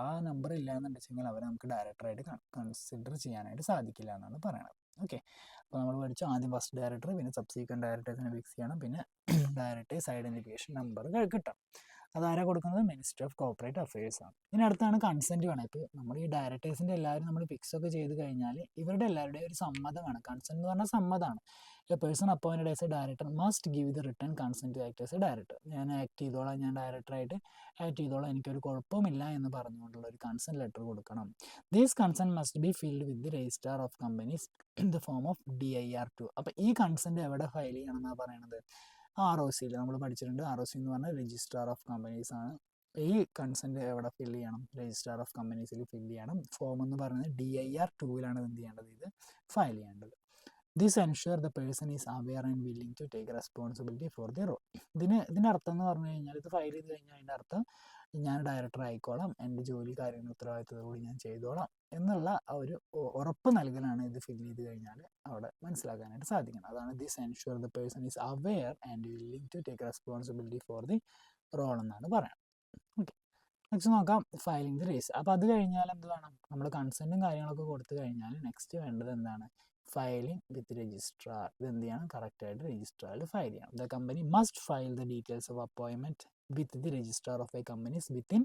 ആ നമ്പർ ഇല്ല എന്നുണ്ടെങ്കിൽ അവരെ നമുക്ക് ഡയറക്ടറായിട്ട് കൺസിഡർ ചെയ്യാനായിട്ട് സാധിക്കില്ല എന്നാണ് പറയുന്നത്. ഓക്കെ, അപ്പോൾ നമ്മൾ പഠിച്ചു ആദ്യം ഫസ്റ്റ് ഡയറക്ടർ, പിന്നെ സബ്സീക്വൻറ്റ് ഡയറക്ടേഴ്സിനെ ഫിക്സ് ചെയ്യണം, പിന്നെ ഡയറക്ടേഴ്സ് ഐഡൻറ്റിഫിക്കേഷൻ നമ്പർ കിട്ടണം. അതാരാ കൊടുക്കുന്നത്? മിനിസ്ട്രി ഓഫ് കോർപ്പറേറ്റ് അഫയേഴ്സ് ആണ്. ഇനി അടുത്താണ് കൺസെൻറ്റ് വേണം. ഇപ്പോൾ നമ്മൾ ഈ ഡയറക്ടേഴ്സിൻ്റെ എല്ലാവരും നമ്മൾ ഫിക്സ് ഒക്കെ ചെയ്ത് കഴിഞ്ഞാൽ ഇവരുടെ എല്ലാവരുടെയും ഒരു സമ്മതം വേണം. കൺസെൻറ്റ് എന്ന് പറഞ്ഞാൽ സമ്മതമാണ്. A person appointed as a director must give the return consent to act as a director. ഞാൻ ആക്ട് ചെയ്തോളാം, ഞാൻ ഡയറക്ടറായിട്ട് ആക്ട് ചെയ്തോളാം, എനിക്കൊരു കുഴപ്പമില്ല എന്ന് പറഞ്ഞുകൊണ്ടുള്ള ഒരു കൺസെൻറ്റ് ലെറ്റർ കൊടുക്കണം. These consent must be filled with the registrar of companies in the form of DIR2. അപ്പോൾ ഈ കൺസെൻറ്റ് എവിടെ ഫയൽ ചെയ്യണം എന്നാണ് പറയുന്നത്? ROCയിൽ നമ്മൾ പഠിച്ചിട്ടുണ്ട്. ROC എന്ന് പറഞ്ഞാൽ രജിസ്ട്രാർ ഓഫ് കമ്പനീസ് ആണ്. ഈ കൺസെൻറ്റ് എവിടെ ഫില്ല് ചെയ്യണം? രജിസ്ട്രാർ ഓഫ് കമ്പനീസിൽ ഫില്ല് ചെയ്യണം. ഫോം എന്ന് പറയുന്നത് DIR2ലാണ് എന്ത് ചെയ്യേണ്ടത്, ഇത് ഫയൽ ചെയ്യേണ്ടത്. This ensure the person is aware and willing to take responsibility for the role. ഇതിൻ്റെ അർത്ഥം എന്ന് പറഞ്ഞു കഴിഞ്ഞാൽ, ഇത് ഫയൽ ചെയ്ത് കഴിഞ്ഞാൽ അതിൻ്റെ അർത്ഥം ഞാൻ ഡയറക്ടർ ആയിക്കോളാം, എൻ്റെ ജോലി കാര്യങ്ങൾ ഉത്തരവാദിത്തത്തോടുകൂടി ഞാൻ ചെയ്തോളാം എന്നുള്ള ഒരു ഉറപ്പ് നൽകലാണ് ഇത് ഫില്ല് ചെയ്ത് കഴിഞ്ഞാൽ അവിടെ മനസ്സിലാക്കാനായിട്ട് സാധിക്കണം. അതാണ് this ensure the person is aware and willing to take responsibility for the role എന്നാണ് പറയുന്നത്. ഓക്കെ, നെക്സ്റ്റ് നോക്കാം ഫയലിംഗ് ദി രജിസ്റ്റർ. അപ്പോൾ അത് കഴിഞ്ഞാൽ എന്ത് വേണം, നമ്മൾ കൺസെൻറ്റും കാര്യങ്ങളൊക്കെ കൊടുത്തു കഴിഞ്ഞാൽ നെക്സ്റ്റ് വേണ്ടത് എന്താണ്? ഫയലിംഗ് വിത്ത് രജിസ്ട്രാർ. ഇത് എന്ത് ചെയ്യണം, കറക്റ്റായിട്ട് രജിസ്ട്രാറിൽ ഫയൽ ചെയ്യണം. The company must file the details of appointment with the registrar of a company's within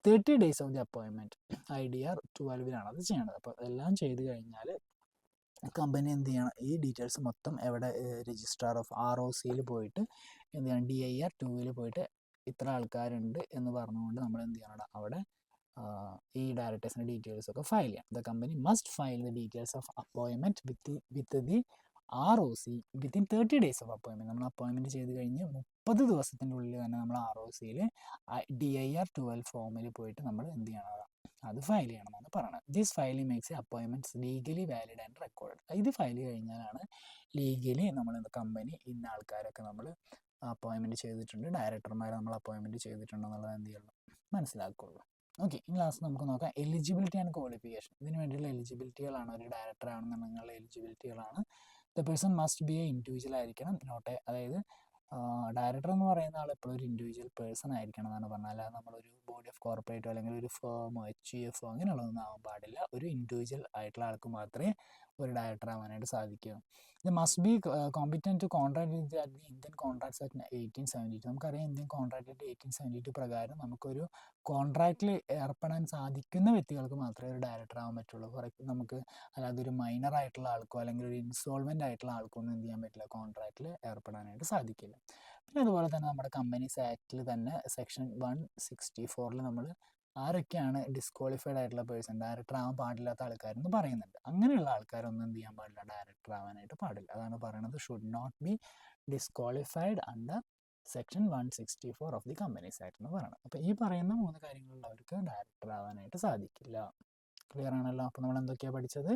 30 days of the appointment IDR 12 അത് ചെയ്യേണ്ടത്. അപ്പോൾ എല്ലാം ചെയ്ത് കഴിഞ്ഞാൽ കമ്പനി എന്ത് ചെയ്യണം, ഈ ഡീറ്റെയിൽസ് മൊത്തം എവിടെ രജിസ്ട്രാർ ഓഫ് ROCയിൽ പോയിട്ട് എന്ത് ചെയ്യണം, DIR 2 പോയിട്ട് ഇത്ര ആൾക്കാരുണ്ട് എന്ന് പറഞ്ഞുകൊണ്ട് നമ്മൾ എന്ത് ചെയ്യണം, അവിടെ ഈ ഡയറക്ടേഴ്സിൻ്റെ ഡീറ്റെയിൽസ് ഒക്കെ ഫയൽ ചെയ്യാം. The company must file the details of appointment with the ROC within 30 days of appointment. നമ്മൾ അപ്പോയിൻമെൻറ്റ് ചെയ്ത് കഴിഞ്ഞ് 30 ദിവസത്തിൻ്റെ ഉള്ളിൽ തന്നെ നമ്മൾ ROCയിൽ DIR 12 ഫോമിൽ പോയിട്ട് നമ്മൾ എന്ത് ചെയ്യണം, അത് ഫയൽ ചെയ്യണമെന്നാണ് പറയുന്നത്. This filing makes appointments legally valid and record. ഇത് ഫയൽ കഴിഞ്ഞാലാണ് ലീഗലി നമ്മൾ കമ്പനി ഇന്ന ആൾക്കാരൊക്കെ നമ്മൾ അപ്പോയിൻമെൻറ്റ് ചെയ്തിട്ടുണ്ട്, ഡയറക്ടർമാരെ നമ്മൾ അപ്പോയിൻമെൻറ്റ് ചെയ്തിട്ടുണ്ടെന്നുള്ളത് എന്ത് ചെയ്യുള്ളൂ, മനസ്സിലാക്കുള്ളൂ. ഓക്കെ, ഈ ക്ലാസ് നമുക്ക് നോക്കാം എലിജിബിലിറ്റി ആൻഡ് ക്വാളിഫിക്കേഷൻ. ഇതിന് വേണ്ടിയുള്ള എലിജിബിലിറ്റികളാണ്, ഒരു ഡയറക്ടർ ആണെന്നുണ്ടെങ്കിൽ എലിജിബിലിറ്റികളാണ്. The person must be a individual ആയിരിക്കണം, നോട്ട് അതായത് ഡയറക്ടർ എന്ന് പറയുന്ന ആൾ എപ്പോഴും ഒരു ഇൻഡിവിജ്വൽ പേഴ്സൺ ആയിരിക്കണം എന്നാണ് പറഞ്ഞത്. അല്ലാതെ നമ്മളൊരു ബോഡി ഓഫ് കോർപ്പറേറ്റോ അല്ലെങ്കിൽ ഒരു ഫേമോ HUF അങ്ങനെയുള്ളതൊന്നും ആവാൻ പാടില്ല. ഒരു ഇൻഡിവിജ്വൽ ആയിട്ടുള്ള ആൾക്ക് മാത്രമേ ഒരു ഡയറക്ടർ ആവാനായിട്ട് സാധിക്കൂ. ഇത് must be competent to contract with the Indian contracts act 1872. നമുക്കറിയാം ഇന്ത്യൻ കോൺട്രാക്ട് ആക്ട് 1872 പ്രകാരം നമുക്കൊരു കോൺട്രാക്റ്റിൽ ഏർപ്പെടാൻ സാധിക്കുന്ന വ്യക്തികൾക്ക് മാത്രമേ ഒരു ഡയറക്ടർ ആവാൻ പറ്റുള്ളൂ. നമുക്ക് അല്ലാതെ ഒരു മൈനർ ആയിട്ടുള്ള ആൾക്കോ അല്ലെങ്കിൽ ഒരു ഇൻസോൾവെൻ്റ് ആയിട്ടുള്ള ആൾക്കോ ഒന്നും എന്ത് ചെയ്യാൻ പറ്റില്ല, കോൺട്രാക്റ്റിൽ ഏർപ്പെടാനായിട്ട് സാധിക്കില്ല. പിന്നെ അതുപോലെ തന്നെ നമ്മുടെ കമ്പനീസ് ആക്ടിൽ തന്നെ സെക്ഷൻ 164 നമ്മൾ ആരൊക്കെയാണ് ഡിസ്ക്വാളിഫൈഡ് ആയിട്ടുള്ള പേഴ്സൺ, ഡയറക്ടർ ആവാൻ പാടില്ലാത്ത ആൾക്കാരെന്ന് പറയുന്നുണ്ട്. അങ്ങനെയുള്ള ആൾക്കാരൊന്നും എന്ത് ചെയ്യാൻ പാടില്ല, ഡയറക്ടർ ആവാനായിട്ട് പാടില്ല. അതാണ് പറയുന്നത് should not be disqualified under section 164 of the companies act എന്ന് പറയുന്നത്. അപ്പോൾ ഈ പറയുന്ന 3 കാര്യങ്ങളുള്ളവർക്ക് ഡയറക്ടർ ആവാനായിട്ട് സാധിക്കില്ല. ക്ലിയർ ആണല്ലോ? അപ്പോൾ നമ്മൾ എന്തൊക്കെയാണ് പഠിച്ചത്?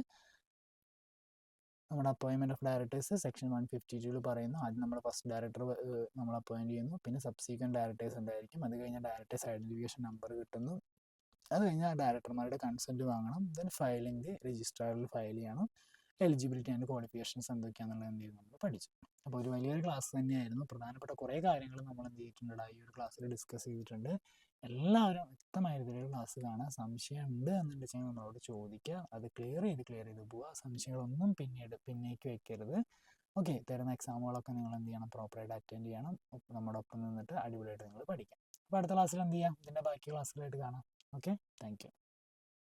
നമ്മുടെ അപ്പോയിൻമെൻറ്റ് ഓഫ് ഡയറക്ടേഴ്സ് സെക്ഷൻ 152 പറയുന്നു. ആദ്യം നമ്മൾ ഫസ്റ്റ് ഡയറക്ടർ നമ്മൾ അപ്പോയിൻറ്റ് ചെയ്യുന്നു, പിന്നെ സബ്സീക്വൻറ്റ് ഡയറക്ടേഴ്സ് ഉണ്ടായിരിക്കും. അത് കഴിഞ്ഞാൽ ഡയറക്ടേഴ്സ് ഐഡൻറ്റിഫിക്കേഷൻ നമ്പർ കിട്ടുന്നു. അത് കഴിഞ്ഞാൽ ഡയറക്ടർമാരുടെ കൺസെൻറ്റ് വാങ്ങണം. ദെൻ ഫയലിംഗ് ദി രജിസ്ട്രാറിൽ ഫയൽ ചെയ്യണം. എലിജിബിലിറ്റി ആൻഡ് ക്വാളിഫിക്കേഷൻസ് എന്തൊക്കെയാണെന്നുള്ളത് എന്ത് ചെയ്തു നമ്മൾ പഠിച്ചു. അപ്പോൾ ഒരു വലിയൊരു ക്ലാസ് തന്നെയായിരുന്നു. പ്രധാനപ്പെട്ട കുറേ കാര്യങ്ങൾ നമ്മൾ എന്ത് ചെയ്തിട്ടുണ്ട്, ഈ ഒരു ക്ലാസ്സിൽ ഡിസ്കസ് ചെയ്തിട്ടുണ്ട്. എല്ലാവരും വ്യക്തമായ രീതിയിലുള്ള ക്ലാസ് കാണാൻ സംശയം ഉണ്ട് എന്നുണ്ടെങ്കിൽ നമ്മളോട് ചോദിക്കുക, അത് ക്ലിയർ ചെയ്ത് പോവുക. സംശയങ്ങളൊന്നും പിന്നേക്ക് വെക്കരുത്. ഓക്കെ, തരുന്ന എക്സാമുകളൊക്കെ നിങ്ങൾ എന്ത് ചെയ്യണം, പ്രോപ്പറായിട്ട് അറ്റൻഡ് ചെയ്യണം. നമ്മുടെ ഒപ്പം നിന്നിട്ട് അടിപൊളിയായിട്ട് നിങ്ങൾ പഠിക്കാം. അപ്പോൾ അടുത്ത ക്ലാസ്സിൽ എന്ത് ചെയ്യാം, ഇതിൻ്റെ ബാക്കി ക്ലാസ്സിലായിട്ട് കാണാം. Okay, thank you.